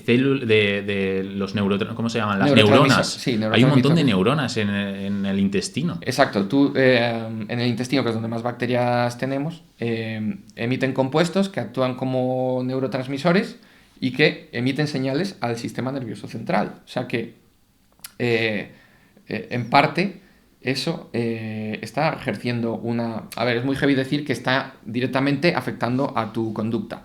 células, de los neurotransmisores, ¿cómo se llaman? Las neuronas. Sí, hay un montón de neuronas en el intestino. Exacto. Tú, en el intestino, que es donde más bacterias tenemos, emiten compuestos que actúan como neurotransmisores y que emiten señales al sistema nervioso central. O sea que, en parte, eso está ejerciendo una... A ver, es muy heavy decir que está directamente afectando a tu conducta.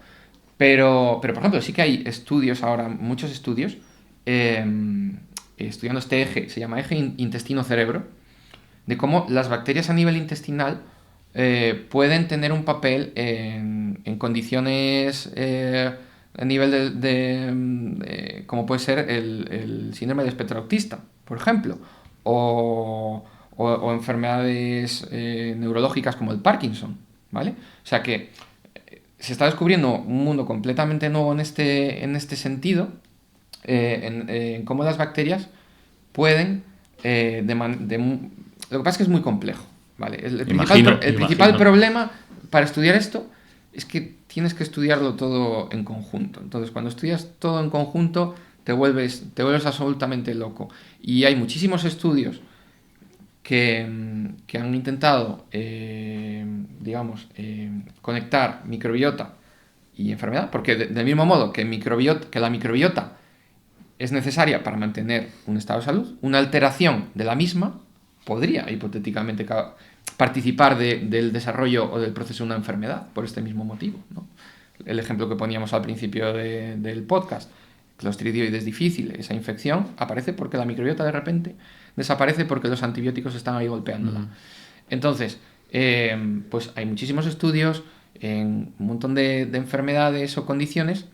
Pero, por ejemplo, sí que hay estudios ahora, muchos estudios, estudiando este eje, se llama eje intestino-cerebro, de cómo las bacterias a nivel intestinal pueden tener un papel en condiciones a nivel de como puede ser el síndrome del espectro autista, por ejemplo, o enfermedades neurológicas como el Parkinson, ¿vale? O sea que se está descubriendo un mundo completamente nuevo en este sentido, en cómo las bacterias pueden... lo que pasa es que es muy complejo, ¿vale? El principal problema para estudiar esto es que tienes que estudiarlo todo en conjunto. Entonces, cuando estudias todo en conjunto, te vuelves absolutamente loco. Y hay muchísimos estudios que han intentado, conectar microbiota y enfermedad, porque del mismo modo que la microbiota es necesaria para mantener un estado de salud, una alteración de la misma podría hipotéticamente participar del desarrollo o del proceso de una enfermedad por este mismo motivo, ¿no? El ejemplo que poníamos al principio del podcast, Clostridioides difficile, esa infección aparece porque la microbiota de repente desaparece porque los antibióticos están ahí golpeándola. Entonces, pues hay muchísimos estudios en un montón de enfermedades o condiciones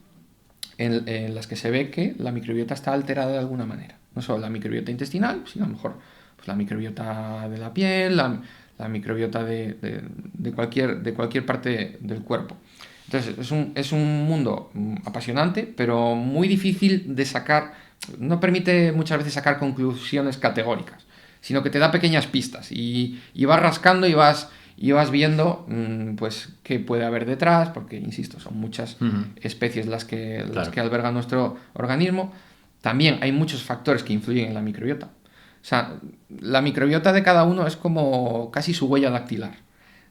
en las que se ve que la microbiota está alterada de alguna manera. No solo la microbiota intestinal, sino a lo mejor pues, la microbiota de la piel, la microbiota de cualquier parte del cuerpo. Entonces, es un mundo apasionante, pero muy difícil de sacar, no permite muchas veces sacar conclusiones categóricas, sino que te da pequeñas pistas y vas rascando y vas viendo pues qué puede haber detrás, porque, insisto, son muchas especies las que alberga nuestro organismo. También hay muchos factores que influyen en la microbiota. O sea, la microbiota de cada uno es como casi su huella dactilar.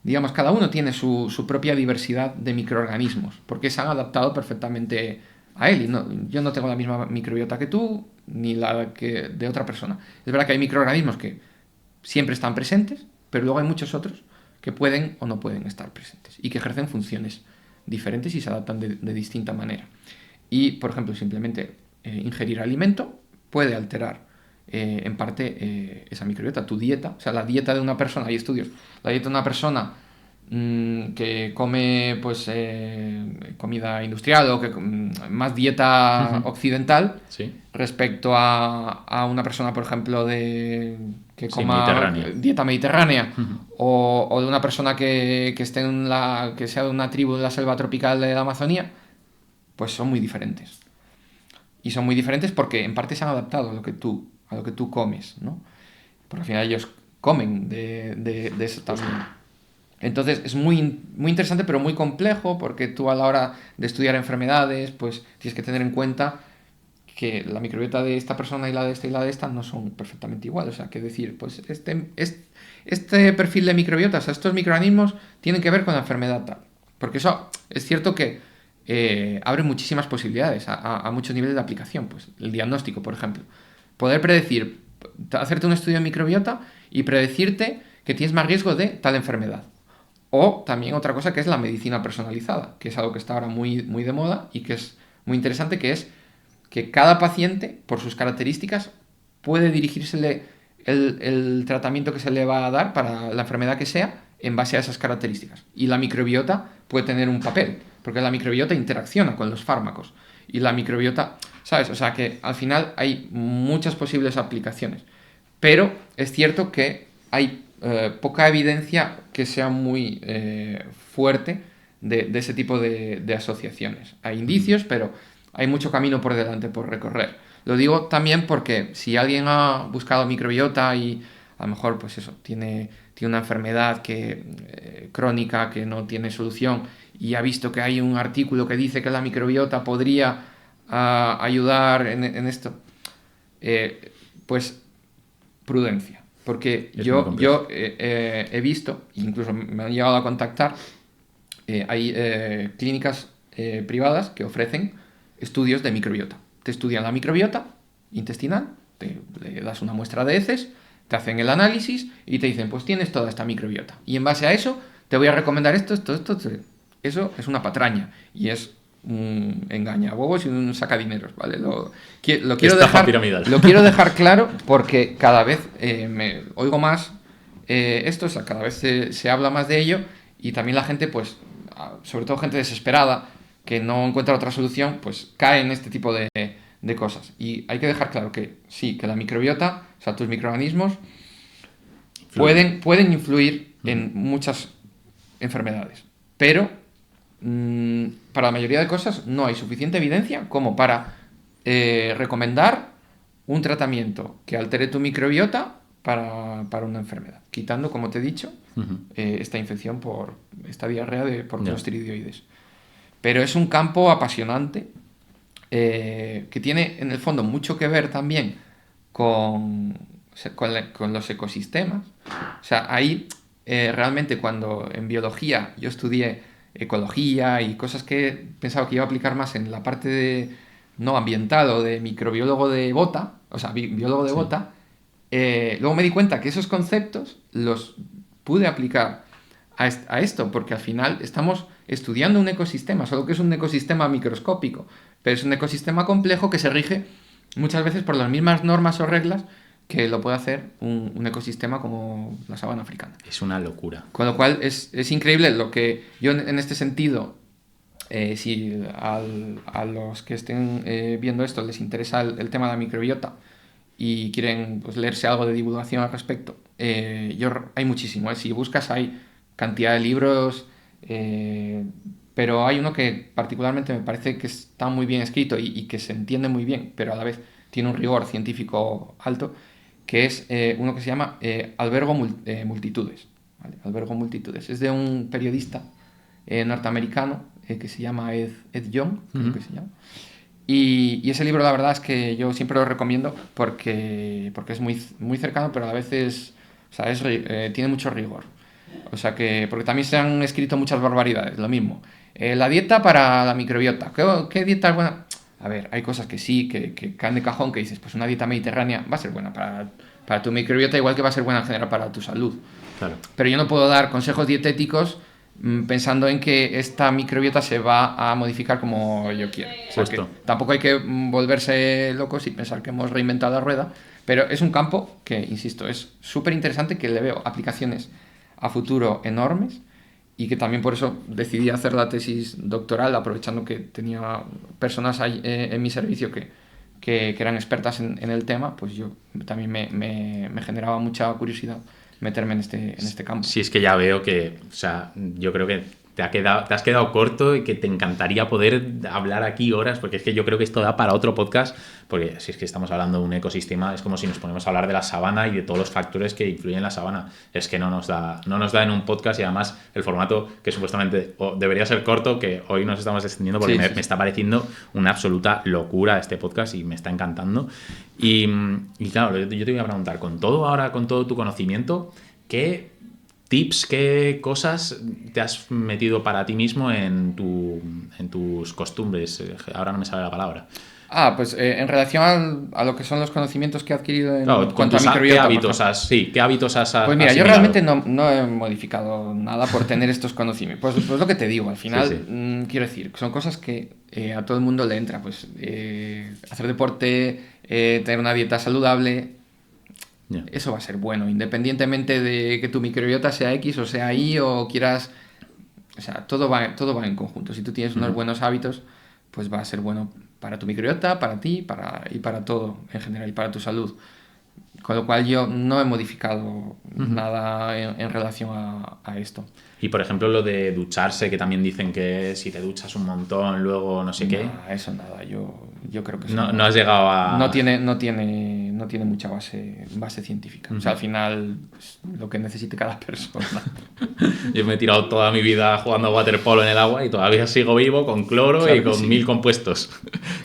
Digamos, cada uno tiene su propia diversidad de microorganismos, porque se han adaptado perfectamente a él. Y yo no tengo la misma microbiota que tú, ni la que de otra persona. Es verdad que hay microorganismos que siempre están presentes, pero luego hay muchos otros que pueden o no pueden estar presentes y que ejercen funciones diferentes y se adaptan de distinta manera. Y, por ejemplo, simplemente ingerir alimento puede alterar en parte esa microbiota, tu dieta. O sea, la dieta de una persona, hay estudios, la dieta de una persona que come pues comida industrial o que más dieta occidental, sí, respecto a una persona, por ejemplo, que coma dieta mediterránea, o de una persona que esté que sea de una tribu de la selva tropical de la Amazonía, pues son muy diferentes. Y son muy diferentes porque en parte se han adaptado a lo que tú comes, ¿no? Porque al final ellos comen de eso también. Entonces es muy, muy interesante, pero muy complejo, porque tú a la hora de estudiar enfermedades, pues tienes que tener en cuenta que la microbiota de esta persona y la de esta y la de esta no son perfectamente iguales. O sea, que decir, pues este perfil de microbiota, o sea, estos microorganismos tienen que ver con la enfermedad tal. Porque eso es cierto que abre muchísimas posibilidades a muchos niveles de aplicación. Pues el diagnóstico, por ejemplo. Poder predecir, hacerte un estudio de microbiota y predecirte que tienes más riesgo de tal enfermedad. O también otra cosa que es la medicina personalizada, que es algo que está ahora muy, muy de moda y que es muy interesante, que es que cada paciente, por sus características, puede dirigírsele el tratamiento que se le va a dar para la enfermedad que sea en base a esas características. Y la microbiota puede tener un papel, porque la microbiota interacciona con los fármacos. Y la microbiota, ¿sabes? O sea que al final hay muchas posibles aplicaciones. Pero es cierto que hay poca evidencia que sea muy fuerte de ese tipo de asociaciones. Hay indicios, pero hay mucho camino por delante por recorrer. Lo digo también porque si alguien ha buscado microbiota y a lo mejor pues eso, tiene una enfermedad crónica que no tiene solución y ha visto que hay un artículo que dice que la microbiota podría ayudar en esto, pues prudencia. Porque yo he visto, incluso me han llegado a contactar, hay clínicas privadas que ofrecen estudios de microbiota. Te estudian la microbiota intestinal, le das una muestra de heces, te hacen el análisis y te dicen, pues tienes toda esta microbiota. Y en base a eso, te voy a recomendar esto. Eso es una patraña y es un engañahuevos y un sacadineros, ¿vale? Lo quiero dejar claro porque cada vez me oigo más esto, o sea, cada vez se habla más de ello y también la gente, pues, sobre todo gente desesperada, que no encuentra otra solución, pues cae en este tipo de cosas. Y hay que dejar claro que sí, que la microbiota, o sea, tus microorganismos pueden influir en muchas enfermedades, pero para la mayoría de cosas no hay suficiente evidencia como para recomendar un tratamiento que altere tu microbiota para una enfermedad, quitando, como te he dicho, esta infección por esta diarrea por clostridioides. Pero es un campo apasionante que tiene en el fondo mucho que ver también con los ecosistemas. O sea, ahí realmente cuando en biología yo estudié ecología y cosas que pensaba que iba a aplicar más en la parte no ambiental o de microbiólogo de bota, o sea, biólogo de bota, luego me di cuenta que esos conceptos los pude aplicar a esto, porque al final estamos estudiando un ecosistema, solo que es un ecosistema microscópico, pero es un ecosistema complejo que se rige muchas veces por las mismas normas o reglas que lo puede hacer un ecosistema como la sabana africana. Es una locura. Con lo cual es increíble lo que yo en este sentido si a los que estén viendo esto les interesa el tema de la microbiota y quieren pues, leerse algo de divulgación al respecto, hay muchísimo. Si buscas hay cantidad de libros, pero hay uno que particularmente me parece que está muy bien escrito y que se entiende muy bien, pero a la vez tiene un rigor científico alto, que es uno que se llama Albergo Multitudes. ¿Vale? Albergo Multitudes. Es de un periodista norteamericano que se llama Ed Yong, creo que se llama. Y ese libro la verdad es que yo siempre lo recomiendo porque es muy, muy cercano, pero a veces tiene mucho rigor. O sea que, porque también se han escrito muchas barbaridades, lo mismo. La dieta para la microbiota. ¿Qué dieta es buena? A ver, hay cosas que sí, que caen de cajón, que dices, pues una dieta mediterránea va a ser buena para tu microbiota, igual que va a ser buena en general para tu salud. Claro. Pero yo no puedo dar consejos dietéticos pensando en que esta microbiota se va a modificar como yo quiero. Porque tampoco hay que volverse locos y pensar que hemos reinventado la rueda, pero es un campo que, insisto, es súper interesante, que le veo aplicaciones a futuro enormes y que también por eso decidí hacer la tesis doctoral, aprovechando que tenía personas en mi servicio que eran expertas en el tema, pues yo también me generaba mucha curiosidad meterme en este campo. Sí, es que ya veo que, o sea, yo creo que te has quedado corto y que te encantaría poder hablar aquí horas, porque es que yo creo que esto da para otro podcast, porque si es que estamos hablando de un ecosistema, es como si nos ponemos a hablar de la sabana y de todos los factores que influyen en la sabana. Es que no nos da en un podcast, y además el formato que supuestamente debería ser corto, que hoy nos estamos extendiendo porque me está pareciendo una absoluta locura este podcast y me está encantando. Y claro, yo te voy a preguntar, con todo tu conocimiento, ¿qué tips, qué cosas te has metido para ti mismo en tus costumbres? Ahora no me sale la palabra. Pues en relación a lo que son los conocimientos que he adquirido en cuanto a microbiota, ¿qué hábitos has Pues mira, asimilado? yo realmente no he modificado nada por tener estos conocimientos. Pues lo que te digo, al final, quiero decir, son cosas que a todo el mundo le entra. Pues hacer deporte, tener una dieta saludable, eso va a ser bueno, independientemente de que tu microbiota sea X o sea Y o quieras... O sea, todo va en conjunto. Si tú tienes unos buenos hábitos, pues va a ser bueno para tu microbiota, para ti y para todo en general, y para tu salud. Con lo cual yo no he modificado nada en relación a esto. Y por ejemplo lo de ducharse, que también dicen que si te duchas un montón, luego no sé qué. Eso nada, yo creo que eso no has llegado a... No tiene mucha base científica. O sea, al final, pues, lo que necesite cada persona. Yo me he tirado toda mi vida jugando waterpolo en el agua y todavía sigo vivo con cloro, claro, y con 1000 compuestos.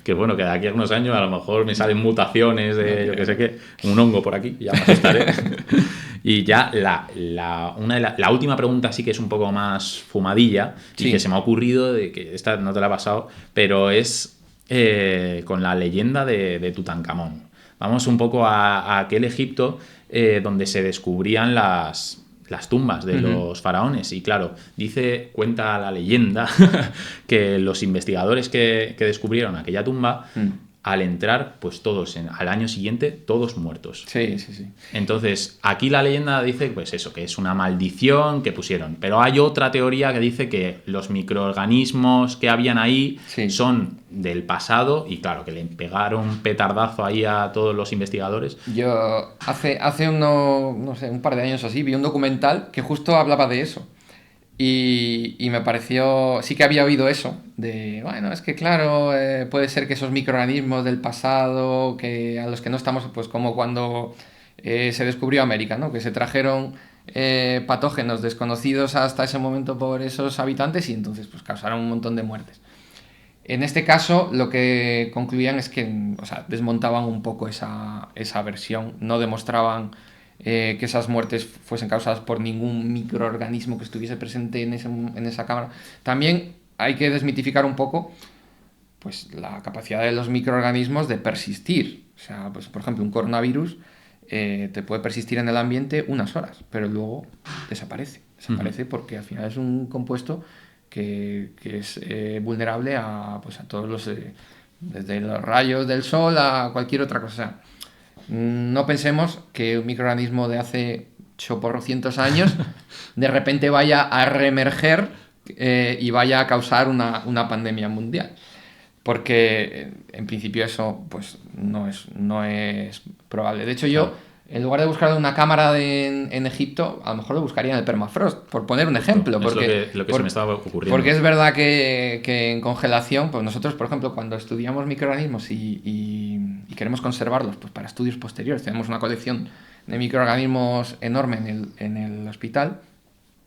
Que bueno, que de aquí a unos años a lo mejor me salen mutaciones de yo que sé qué, un hongo por aquí, ya me asustaré. Y ya la última pregunta sí que es un poco más fumadilla, y que se me ha ocurrido, de que esta no te la he pasado, pero es con la leyenda de Tutankamón. Vamos un poco a aquel Egipto donde se descubrían las tumbas de los faraones. Y claro, cuenta la leyenda que los investigadores que descubrieron aquella tumba, al entrar, pues todos al año siguiente, todos muertos. Sí. Entonces, aquí la leyenda dice, pues eso, que es una maldición que pusieron. Pero hay otra teoría que dice que los microorganismos que habían ahí son del pasado, y claro, que le pegaron un petardazo ahí a todos los investigadores. Yo hace un par de años así, vi un documental que justo hablaba de eso. Y me pareció, sí que había oído eso, bueno, es que claro, puede ser que esos microorganismos del pasado, que a los que no estamos, pues como cuando se descubrió América, ¿no? Que se trajeron patógenos desconocidos hasta ese momento por esos habitantes y entonces pues causaron un montón de muertes. En este caso, lo que concluían es que, o sea, desmontaban un poco esa versión, no demostraban que esas muertes fuesen causadas por ningún microorganismo que estuviese presente en esa cámara. También hay que desmitificar un poco pues, la capacidad de los microorganismos de persistir. O sea, pues, por ejemplo, un coronavirus te puede persistir en el ambiente unas horas, pero luego desaparece. Desaparece porque al final es un compuesto que es vulnerable a todos los... desde los rayos del sol a cualquier otra cosa. No pensemos que un microorganismo de hace 800 años de repente vaya a reemerger y vaya a causar una pandemia mundial. Porque en principio eso pues no es probable. De hecho, yo, en lugar de buscar una cámara en Egipto, a lo mejor lo buscaría en el permafrost, por poner un ejemplo. Porque, es lo que se me estaba ocurriendo. Porque es verdad que en congelación, pues nosotros, por ejemplo, cuando estudiamos microorganismos y queremos conservarlos pues para estudios posteriores, tenemos una colección de microorganismos enorme en el hospital,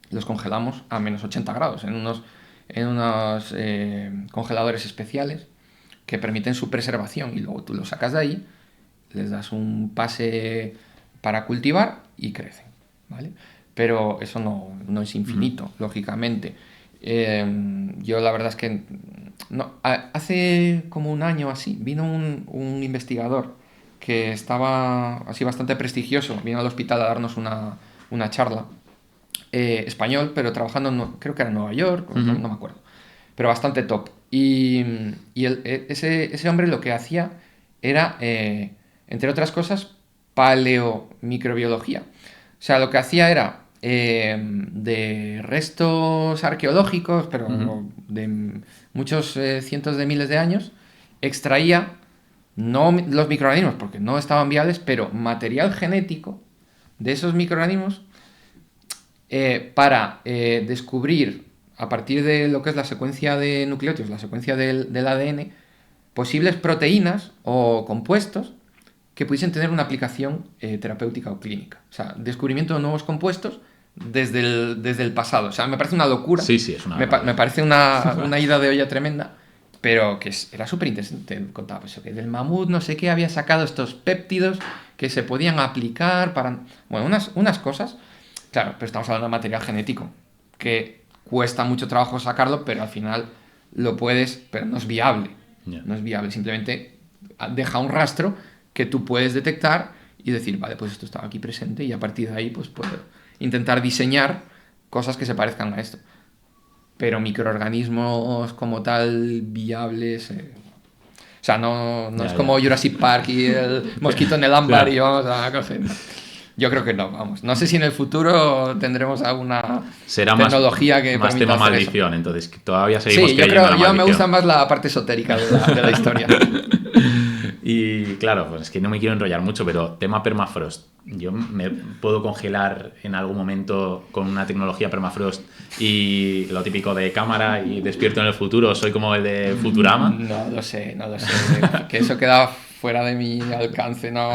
los congelamos a menos 80 grados en unos congeladores especiales que permiten su preservación, y luego tú los sacas de ahí, les das un pase para cultivar y crecen, ¿vale? Pero eso no es infinito, lógicamente. Yo la verdad es que hace como un año así vino un investigador que estaba así bastante prestigioso, vino al hospital a darnos una charla, español, pero trabajando creo que era en Nueva York, no me acuerdo, pero bastante top. Y ese hombre lo que hacía era, entre otras cosas, paleomicrobiología. O sea, lo que hacía era de restos arqueológicos, pero de muchos cientos de miles de años, extraía no los microorganismos, porque no estaban viables, pero material genético de esos microorganismos para descubrir, a partir de lo que es la secuencia de nucleótidos, la secuencia del ADN, posibles proteínas o compuestos que pudiesen tener una aplicación terapéutica o clínica. O sea, descubrimiento de nuevos compuestos desde el pasado. O sea, me parece una locura. Sí, es una... Me parece una ida de olla tremenda, pero que era súper interesante. Contaba pues, que del mamut no sé qué había sacado estos péptidos que se podían aplicar para... Bueno, unas cosas... Claro, pero estamos hablando de material genético, que cuesta mucho trabajo sacarlo, pero al final lo puedes, pero no es viable. Yeah. No es viable, simplemente deja un rastro que tú puedes detectar y decir, vale, pues esto estaba aquí presente, y a partir de ahí pues puedo intentar diseñar cosas que se parezcan a esto. Pero microorganismos como tal viables... O sea, no es como Jurassic Park y el mosquito en el ámbar y vamos a coger... Yo creo que no, vamos. No sé si en el futuro tendremos alguna tecnología que más permita tema hacer maldición, eso. entonces todavía seguimos Sí, yo me gusta más la parte esotérica de la historia. Y claro, pues es que no me quiero enrollar mucho, pero tema permafrost. Yo me puedo congelar en algún momento con una tecnología permafrost y lo típico de cámara y despierto en el futuro, soy como el de Futurama. No lo sé. Que eso queda fuera de mi alcance, ¿no?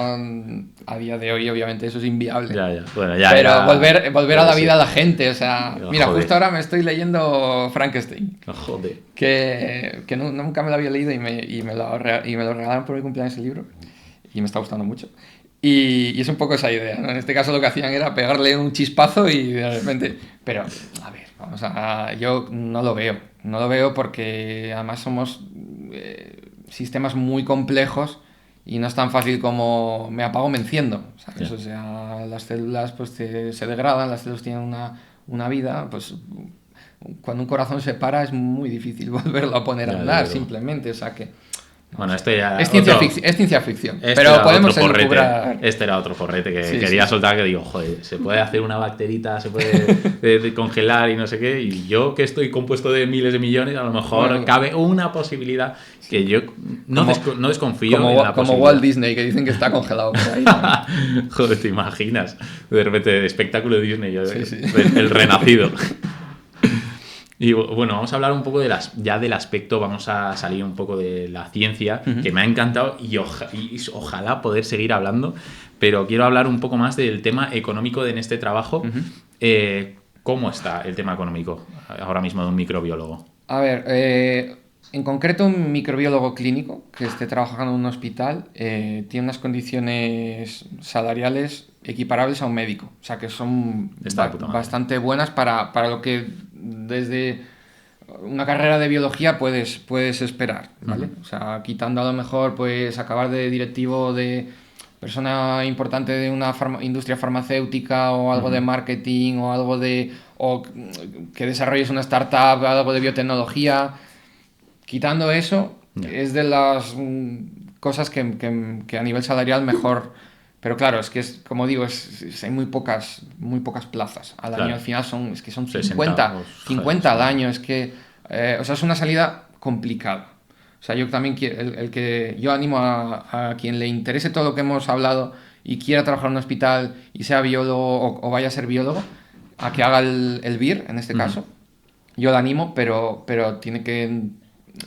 A día de hoy, obviamente, eso es inviable. Ya. Bueno, pero volver a la vida a la gente, o sea... Mira, joder. Justo ahora me estoy leyendo Frankenstein. Joder. Que nunca me lo había leído y me lo regalaron por mi cumpleaños el libro. Y me está gustando mucho. Y es un poco esa idea, ¿no? En este caso lo que hacían era pegarle un chispazo y de repente... Pero, a ver, yo no lo veo. No lo veo porque además somos sistemas muy complejos y no es tan fácil como me apago, me enciendo, ¿sabes? O sea, las células pues se degradan, las células tienen una vida, pues cuando un corazón se para es muy difícil volverlo a poner a andar, simplemente, o sea que... Bueno, esto ya... Es ciencia ficción, pero podemos elucubrar... Este era otro porrete que quería soltar, que digo, joder, se puede hacer una bacterita, se puede congelar y no sé qué, y yo que estoy compuesto de miles de millones, a lo mejor cabe una posibilidad que yo no desconfío en la posibilidad. Como Walt Disney, que dicen que está congelado por ahí, ¿no? Joder, ¿te imaginas? De repente, espectáculo de Disney, el renacido. Y bueno, vamos a hablar un poco del aspecto, vamos a salir un poco de la ciencia, que me ha encantado y ojalá poder seguir hablando, pero quiero hablar un poco más del tema económico en este trabajo. ¿Cómo está el tema económico ahora mismo de un microbiólogo? A ver, en concreto un microbiólogo clínico que esté trabajando en un hospital tiene unas condiciones salariales equiparables a un médico, o sea que son bastante buenas para lo que desde una carrera de biología puedes esperar, ¿vale? O sea, quitando a lo mejor pues acabar de directivo de persona importante de una industria farmacéutica o algo de marketing o algo o que desarrolles una startup, algo de biotecnología. Quitando eso, es de las cosas que a nivel salarial Pero claro, es que como digo, hay muy pocas plazas. Al año al final son 50 al año. Es que, o sea, es una salida complicada. O sea, yo también yo animo a quien le interese todo lo que hemos hablado y quiera trabajar en un hospital y sea biólogo o vaya a ser biólogo, a que haga el BIR, en este caso. Yo le animo, pero tiene que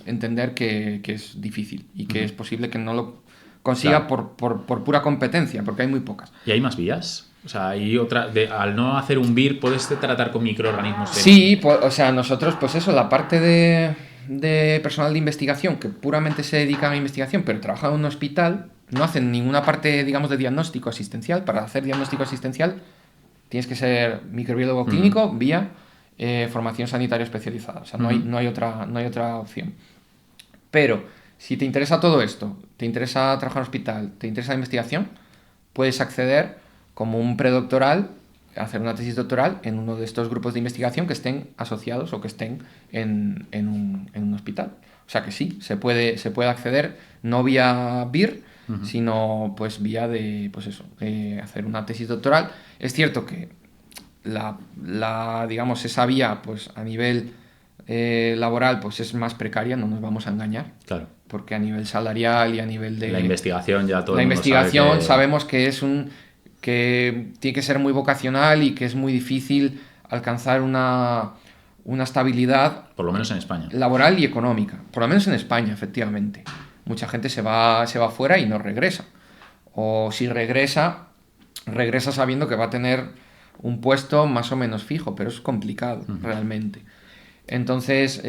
entender que es difícil y que es posible que no lo consiga por pura competencia, porque hay muy pocas. ¿Y hay más vías? O sea, hay otra. Al no hacer un BIR, ¿puedes tratar con microorganismos? Sí, o sea, nosotros, pues eso, la parte de personal de investigación que puramente se dedica a la investigación, pero trabaja en un hospital, no hacen ninguna parte, digamos, de diagnóstico asistencial. Para hacer diagnóstico asistencial tienes que ser microbiólogo clínico vía formación sanitaria especializada. O sea, no hay otra opción. Pero si te interesa todo esto, te interesa trabajar en hospital, te interesa la investigación, puedes acceder como un predoctoral, hacer una tesis doctoral en uno de estos grupos de investigación que estén asociados o que estén en un hospital. O sea que sí, se puede acceder no vía BIR, sino pues vía hacer una tesis doctoral. Es cierto que digamos, esa vía pues a nivel laboral pues es más precaria, no nos vamos a engañar. Claro. Porque a nivel salarial y a nivel de... La investigación ya todo la el mundo investigación sabe que... sabemos que tiene que ser muy vocacional y que es muy difícil alcanzar una estabilidad... Por lo menos en España. Laboral y económica. Por lo menos en España, efectivamente. Mucha gente se va fuera y no regresa. O si regresa sabiendo que va a tener un puesto más o menos fijo, pero es complicado realmente. Entonces,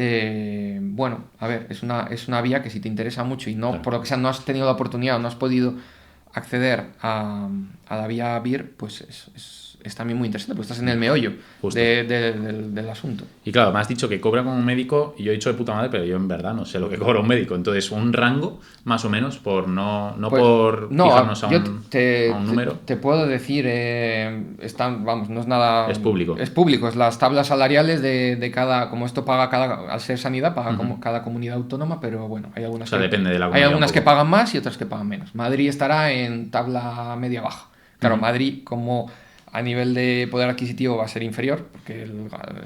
bueno, a ver, es una vía que si te interesa mucho y no, claro, por lo que sea, no has tenido la oportunidad o no has podido acceder a la vía BIR, pues es también muy interesante, porque estás en el meollo del asunto. Y claro, me has dicho que cobra como un médico, y yo he dicho de puta madre, pero yo en verdad no sé lo que cobra un médico. Entonces, un rango, más o menos, por no pues, por fijarnos a un número. Te puedo decir, no es nada... Es público. Es público, es las tablas salariales de cada... Como esto paga al ser sanidad, paga como cada comunidad autónoma, pero bueno, hay algunas, depende de la hay algunas que pagan más y otras que pagan menos. Madrid estará en tabla media-baja. Claro, Madrid, como a nivel de poder adquisitivo va a ser inferior, porque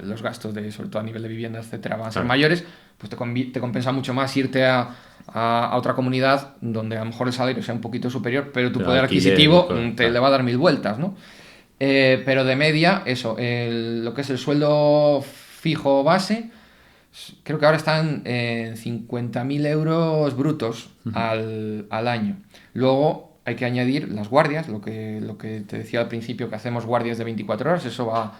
los gastos, sobre todo a nivel de vivienda, etcétera, van a ser mayores, pues te compensa mucho más irte a otra comunidad donde a lo mejor el salario sea un poquito superior, pero tu poder adquisitivo le va a dar mil vueltas, ¿no? Pero de media, eso, lo que es el sueldo fijo base, creo que ahora están en 50.000 euros brutos al año. Luego hay que añadir las guardias, lo que te decía al principio, que hacemos guardias de 24 horas, eso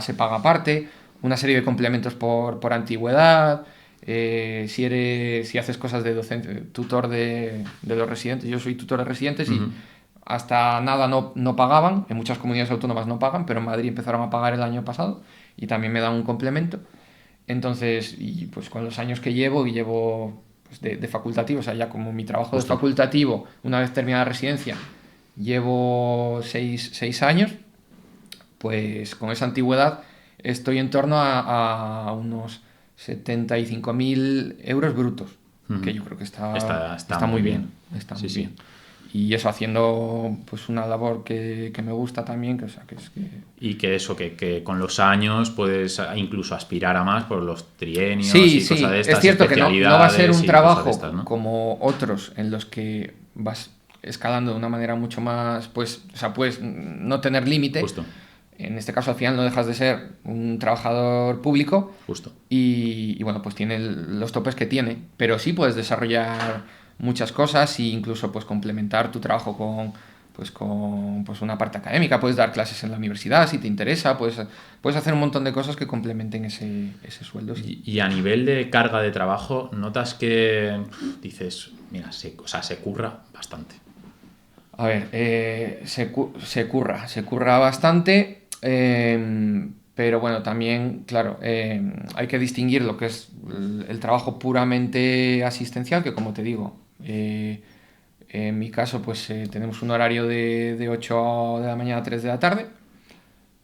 se paga aparte, una serie de complementos por antigüedad, si haces cosas de docente, tutor de los residentes, yo soy tutor de residentes y hasta nada no pagaban, en muchas comunidades autónomas no pagan, pero en Madrid empezaron a pagar el año pasado y también me dan un complemento. Entonces, y pues con los años que llevo de facultativo, o sea, ya como mi trabajo de facultativo, una vez terminada la residencia, llevo 6 años, pues con esa antigüedad estoy en torno a unos 75.000 euros brutos, que yo creo que está muy bien. Está muy bien. Y eso haciendo pues una labor que me gusta también, Y que con los años puedes incluso aspirar a más por los trienios y cosas de estas. Es cierto que no va a ser un trabajo estas, ¿no? como otros en los que vas escalando de una manera mucho más, puedes no tener límite. Justo. En este caso al final no dejas de ser un trabajador público. Justo. Y bueno, pues tiene los topes que tiene, pero sí puedes desarrollar muchas cosas e incluso pues complementar tu trabajo con una parte académica. Puedes dar clases en la universidad si te interesa, puedes hacer un montón de cosas que complementen ese sueldo. Sí. Y a nivel de carga de trabajo, ¿notas que dices, mira, se curra bastante? A ver, se curra bastante, pero bueno, también, claro, hay que distinguir lo que es el trabajo puramente asistencial, que como te digo, en mi caso pues tenemos un horario de 8 de la mañana a 3 de la tarde,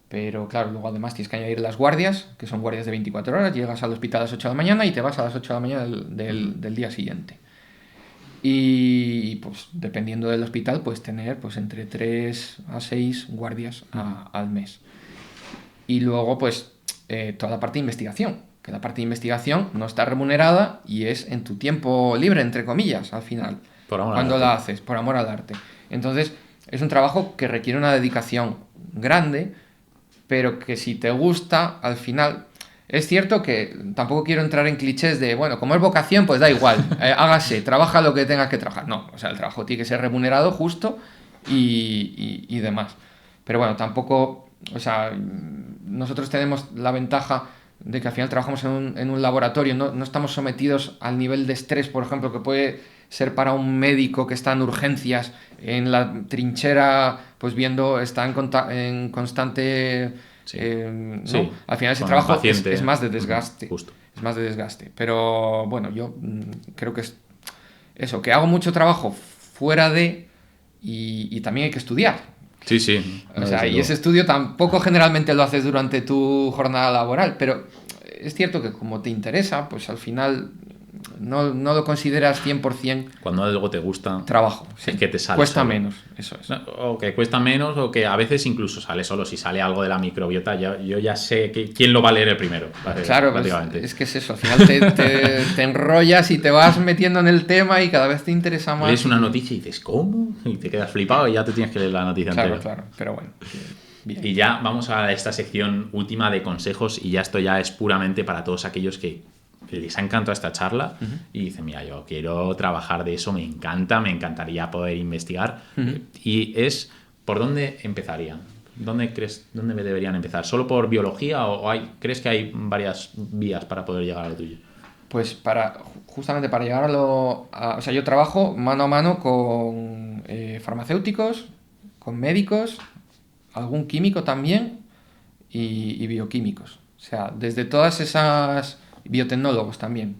pero claro, luego además tienes que añadir las guardias, que son guardias de 24 horas, llegas al hospital a las 8 de la mañana y te vas a las 8 de la mañana del día siguiente. y pues dependiendo del hospital puedes tener pues entre 3 a 6 guardias al mes. Y luego pues toda la parte de investigación, que la parte de investigación no está remunerada y es en tu tiempo libre, entre comillas, al final, cuando la haces, por amor al arte. Entonces es un trabajo que requiere una dedicación grande, pero que si te gusta, al final... Es cierto que tampoco quiero entrar en clichés de, bueno, como es vocación, pues da igual, hágase, trabaja lo que tengas que trabajar. No, o sea, el trabajo tiene que ser remunerado justo y demás. Pero bueno, tampoco, o sea, nosotros tenemos la ventaja de que al final trabajamos en un laboratorio, no estamos sometidos al nivel de estrés, por ejemplo, que puede ser para un médico que está en urgencias, en la trinchera, pues viendo, está en constante... Sí. ¿no? Sí. Al final ese trabajo es más de desgaste. Justo. Es más de desgaste. Pero bueno, yo creo que es eso, que hago mucho trabajo fuera de y también hay que estudiar. Sí, sí. O sea, y ese estudio tampoco generalmente lo haces durante tu jornada laboral, pero es cierto que como te interesa, pues al final no lo consideras 100%. Cuando algo te gusta, trabajo, sí. Es que te sale cuesta solo. menos, eso es. O que cuesta menos, o que a veces incluso sale solo. Si sale algo de la microbiota, yo ya sé quién lo va a leer el primero. Claro, es que es eso. Al final te enrollas y te vas metiendo en el tema y cada vez te interesa más. Lees una noticia y dices, ¿cómo? Y te quedas flipado y ya te tienes que leer la noticia entera. Claro, pero bueno. Bien. Y ya vamos a esta sección última de consejos, y ya esto ya es puramente para todos aquellos que les ha encantado esta charla y dicen, mira, yo quiero trabajar de eso, me encantaría poder investigar. Y es, ¿por dónde empezaría? ¿Dónde deberían empezar? ¿Solo por biología o crees que hay varias vías para poder llegar a lo tuyo? Pues justamente para llegar o sea, yo trabajo mano a mano con farmacéuticos, con médicos, algún químico también y bioquímicos. O sea, desde todas esas... biotecnólogos también.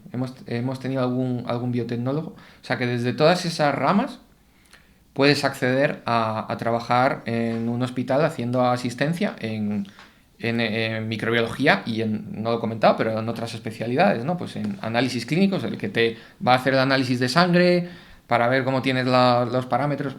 Hemos tenido algún biotecnólogo. O sea que desde todas esas ramas puedes acceder a trabajar en un hospital haciendo asistencia en microbiología y no lo he comentado, pero en otras especialidades, ¿no? Pues en análisis clínicos, el que te va a hacer el análisis de sangre para ver cómo tienes los parámetros,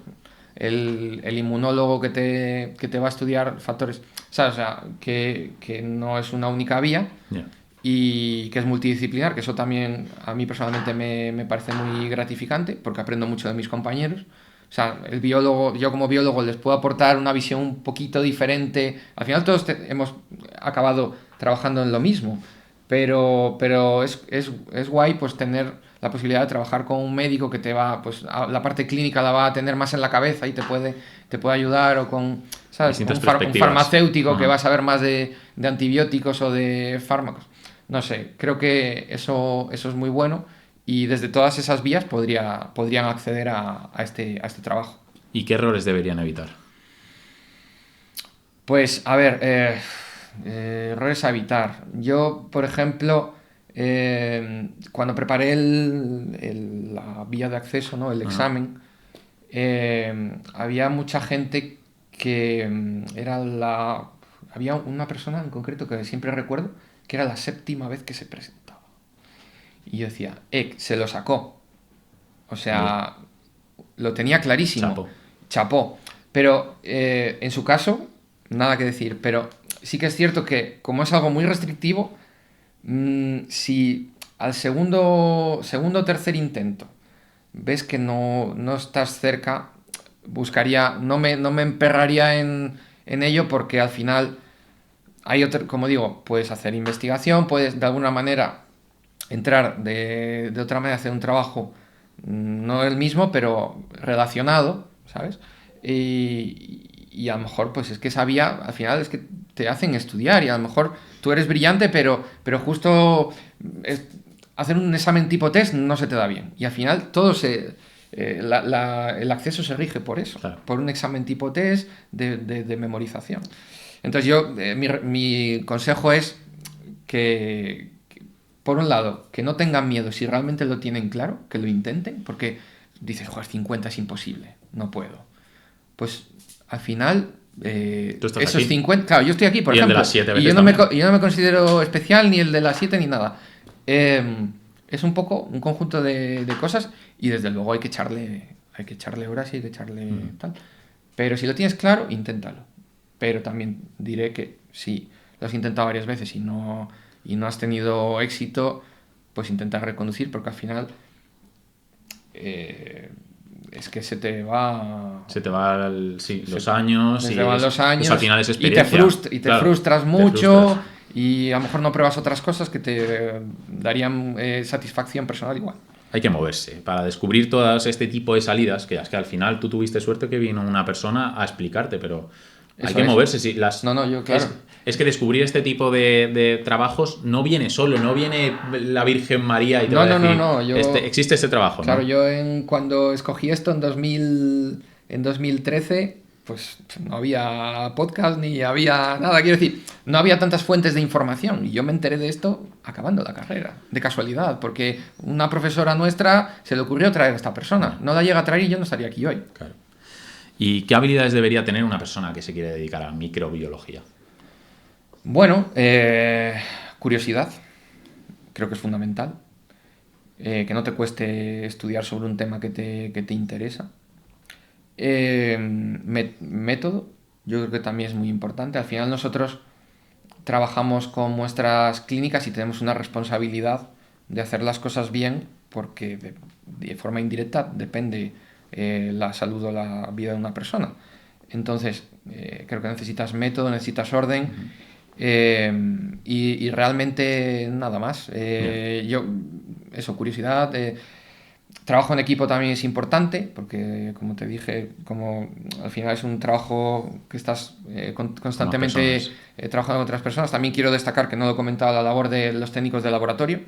el inmunólogo que te va a estudiar factores, ¿sabes? O sea, que no es una única vía. Yeah. Y que es multidisciplinar, que eso también a mí personalmente me parece muy gratificante porque aprendo mucho de mis compañeros. O sea, yo como biólogo les puedo aportar una visión un poquito diferente. Al final todos hemos acabado trabajando en lo mismo, pero es guay pues tener la posibilidad de trabajar con un médico que te va, pues la parte clínica la va a tener más en la cabeza y te puede ayudar, o con, ¿sabes? Un farmacéutico que va a saber más de antibióticos o de fármacos. No sé, creo que eso es muy bueno y desde todas esas vías podrían acceder a este trabajo. ¿Y qué errores deberían evitar? Pues, a ver, errores a evitar. Yo, por ejemplo, cuando preparé la vía de acceso, ¿no? El examen, había mucha gente que había una persona en concreto que siempre recuerdo, que era la 7ª vez que se presentaba. Y yo decía, se lo sacó. O sea, lo tenía clarísimo. Chapó. Pero en su caso, nada que decir. Pero sí que es cierto que, como es algo muy restrictivo, si al segundo o tercer intento ves que no estás cerca, no me emperraría en ello, porque al final... hay como digo, puedes hacer investigación, puedes de alguna manera entrar de otra manera, hacer un trabajo no el mismo, pero relacionado, ¿sabes? Y a lo mejor, pues es que esa vía, al final es que te hacen estudiar y a lo mejor tú eres brillante, pero justo hacer un examen tipo test no se te da bien. Y al final todo el acceso se rige por eso, claro, por un examen tipo test de memorización. Entonces mi consejo es que, por un lado, que no tengan miedo si realmente lo tienen claro, que lo intenten, porque dices, joder, 50 es imposible, no puedo. Pues al final, esos aquí? 50... Claro, yo estoy aquí, por ejemplo, y yo no me considero especial, ni el de las 7, ni nada. Es un poco un conjunto de cosas y desde luego hay que echarle horas y hay que echarle tal. Pero si lo tienes claro, inténtalo. Pero también diré que si lo has intentado varias veces y no has tenido éxito, pues intenta reconducir, porque al final es que se te va... los años. Se te van los años. Eso al final es experiencia. Y te frustras mucho. Y a lo mejor no pruebas otras cosas que te darían satisfacción personal igual. Hay que moverse para descubrir todas este tipo de salidas, que es que al final tú tuviste suerte que vino una persona a explicarte, pero hay que moverse. Sí, yo claro. Es que descubrir este tipo de trabajos no viene solo, no viene la Virgen María y te va a decir, existe este trabajo. Claro, ¿no? yo cuando escogí esto en 2013, pues no había podcast ni había nada, quiero decir, no había tantas fuentes de información y yo me enteré de esto acabando la carrera, de casualidad, porque una profesora nuestra se le ocurrió traer a esta persona, no la llega a traer y yo no estaría aquí hoy. Claro. ¿Y qué habilidades debería tener una persona que se quiere dedicar a microbiología? Bueno, curiosidad, creo que es fundamental, que no te cueste estudiar sobre un tema que te interesa. Método, yo creo que también es muy importante. Al final nosotros trabajamos con muestras clínicas y tenemos una responsabilidad de hacer las cosas bien, porque de forma indirecta depende la salud o la vida de una persona. Entonces, creo que necesitas método, necesitas orden y realmente nada más. Curiosidad. Trabajo en equipo también es importante, porque como te dije, como al final es un trabajo que estás constantemente trabajando con otras personas. También quiero destacar, que no lo he comentado, la labor de los técnicos de laboratorio,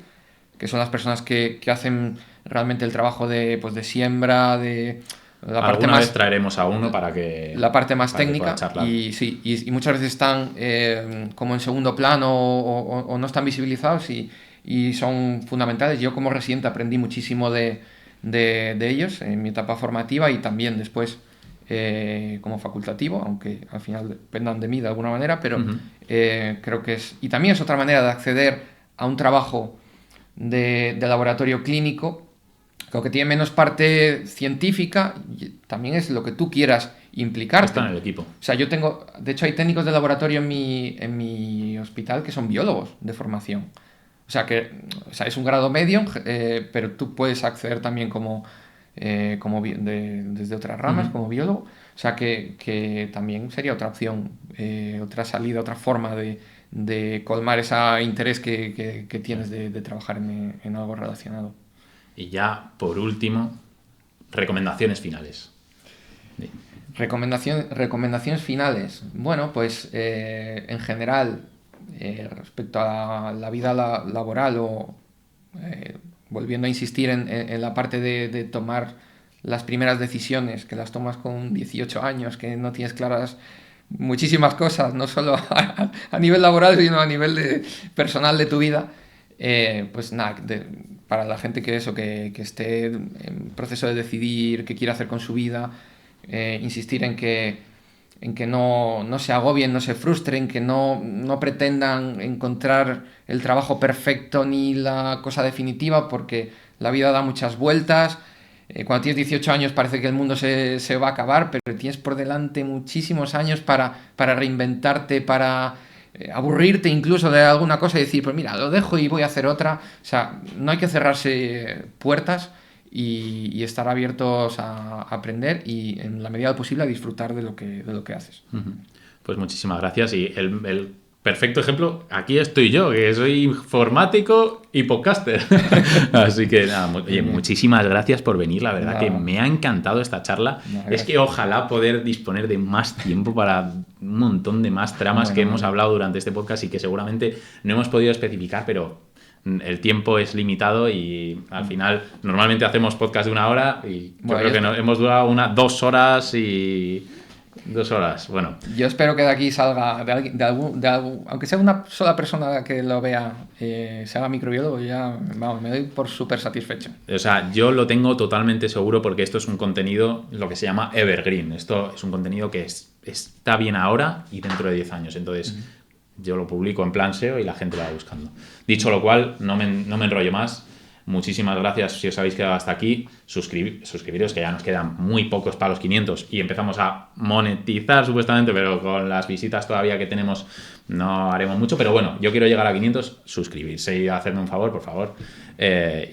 que son las personas que hacen realmente el trabajo de siembra, de la parte Alguna más, vez traeremos a uno para que... La parte más técnica, y muchas veces están como en segundo plano o no están visibilizados y son fundamentales. Yo como residente aprendí muchísimo de ellos en mi etapa formativa y también después como facultativo, aunque al final dependan de mí de alguna manera, pero creo que es... Y también es otra manera de acceder a un trabajo de laboratorio clínico, creo que tiene menos parte científica, y también es lo que tú quieras implicarte. Está en el equipo. O sea, de hecho hay técnicos de laboratorio en mi hospital que son biólogos de formación. O sea, es un grado medio, pero tú puedes acceder también desde otras ramas, como biólogo. O sea, que también sería otra opción, otra salida, otra forma de colmar ese interés que tienes de trabajar en algo relacionado. Y ya, por último, recomendaciones finales. Sí. Recomendaciones finales. Bueno, pues en general, respecto a la vida laboral o volviendo a insistir en la parte de tomar las primeras decisiones, que las tomas con 18 años, que no tienes claras muchísimas cosas, no solo a nivel laboral, sino a nivel personal de tu vida, pues nada, para la gente que esté en proceso de decidir qué quiere hacer con su vida, insistir en que no se agobien, no se frustren, que no pretendan encontrar el trabajo perfecto ni la cosa definitiva, porque la vida da muchas vueltas. Cuando tienes 18 años parece que el mundo se va a acabar, pero tienes por delante muchísimos años para reinventarte, para aburrirte incluso de alguna cosa y decir, pues mira, lo dejo y voy a hacer otra. O sea, no hay que cerrarse puertas y estar abiertos a aprender y en la medida de lo posible a disfrutar de lo que haces. Pues muchísimas gracias y el perfecto ejemplo, aquí estoy yo, que soy informático y podcaster. Así que nada, oye, muchísimas gracias por venir, la verdad que me ha encantado esta charla. Es que ojalá poder disponer de más tiempo para un montón de más tramas que hemos hablado durante este podcast y que seguramente no hemos podido especificar, pero el tiempo es limitado y al final normalmente hacemos podcast de 1 hora y yo creo que hemos durado 2 horas y... 2 horas, bueno. Yo espero que de aquí salga, aunque sea una sola persona que lo vea, se haga microbiólogo, ya me doy por súper satisfecho. O sea, yo lo tengo totalmente seguro porque esto es un contenido, lo que se llama evergreen. Esto es un contenido que está bien ahora y dentro de 10 años. Entonces, yo lo publico en plan SEO y la gente lo va buscando. Dicho lo cual, no me enrollo más. muchísimas gracias si os habéis quedado hasta aquí. Suscribiros, que ya nos quedan muy pocos para los 500 y empezamos a monetizar supuestamente, pero con las visitas todavía que tenemos no haremos mucho. Pero bueno, yo quiero llegar a 500, suscribirse y hacerme un favor, por favor.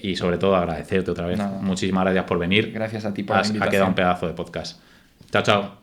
Y sobre todo agradecerte otra vez. Muchísimas gracias por venir. Gracias a ti por la invitación. Ha quedado un pedazo de podcast. Chao, chao.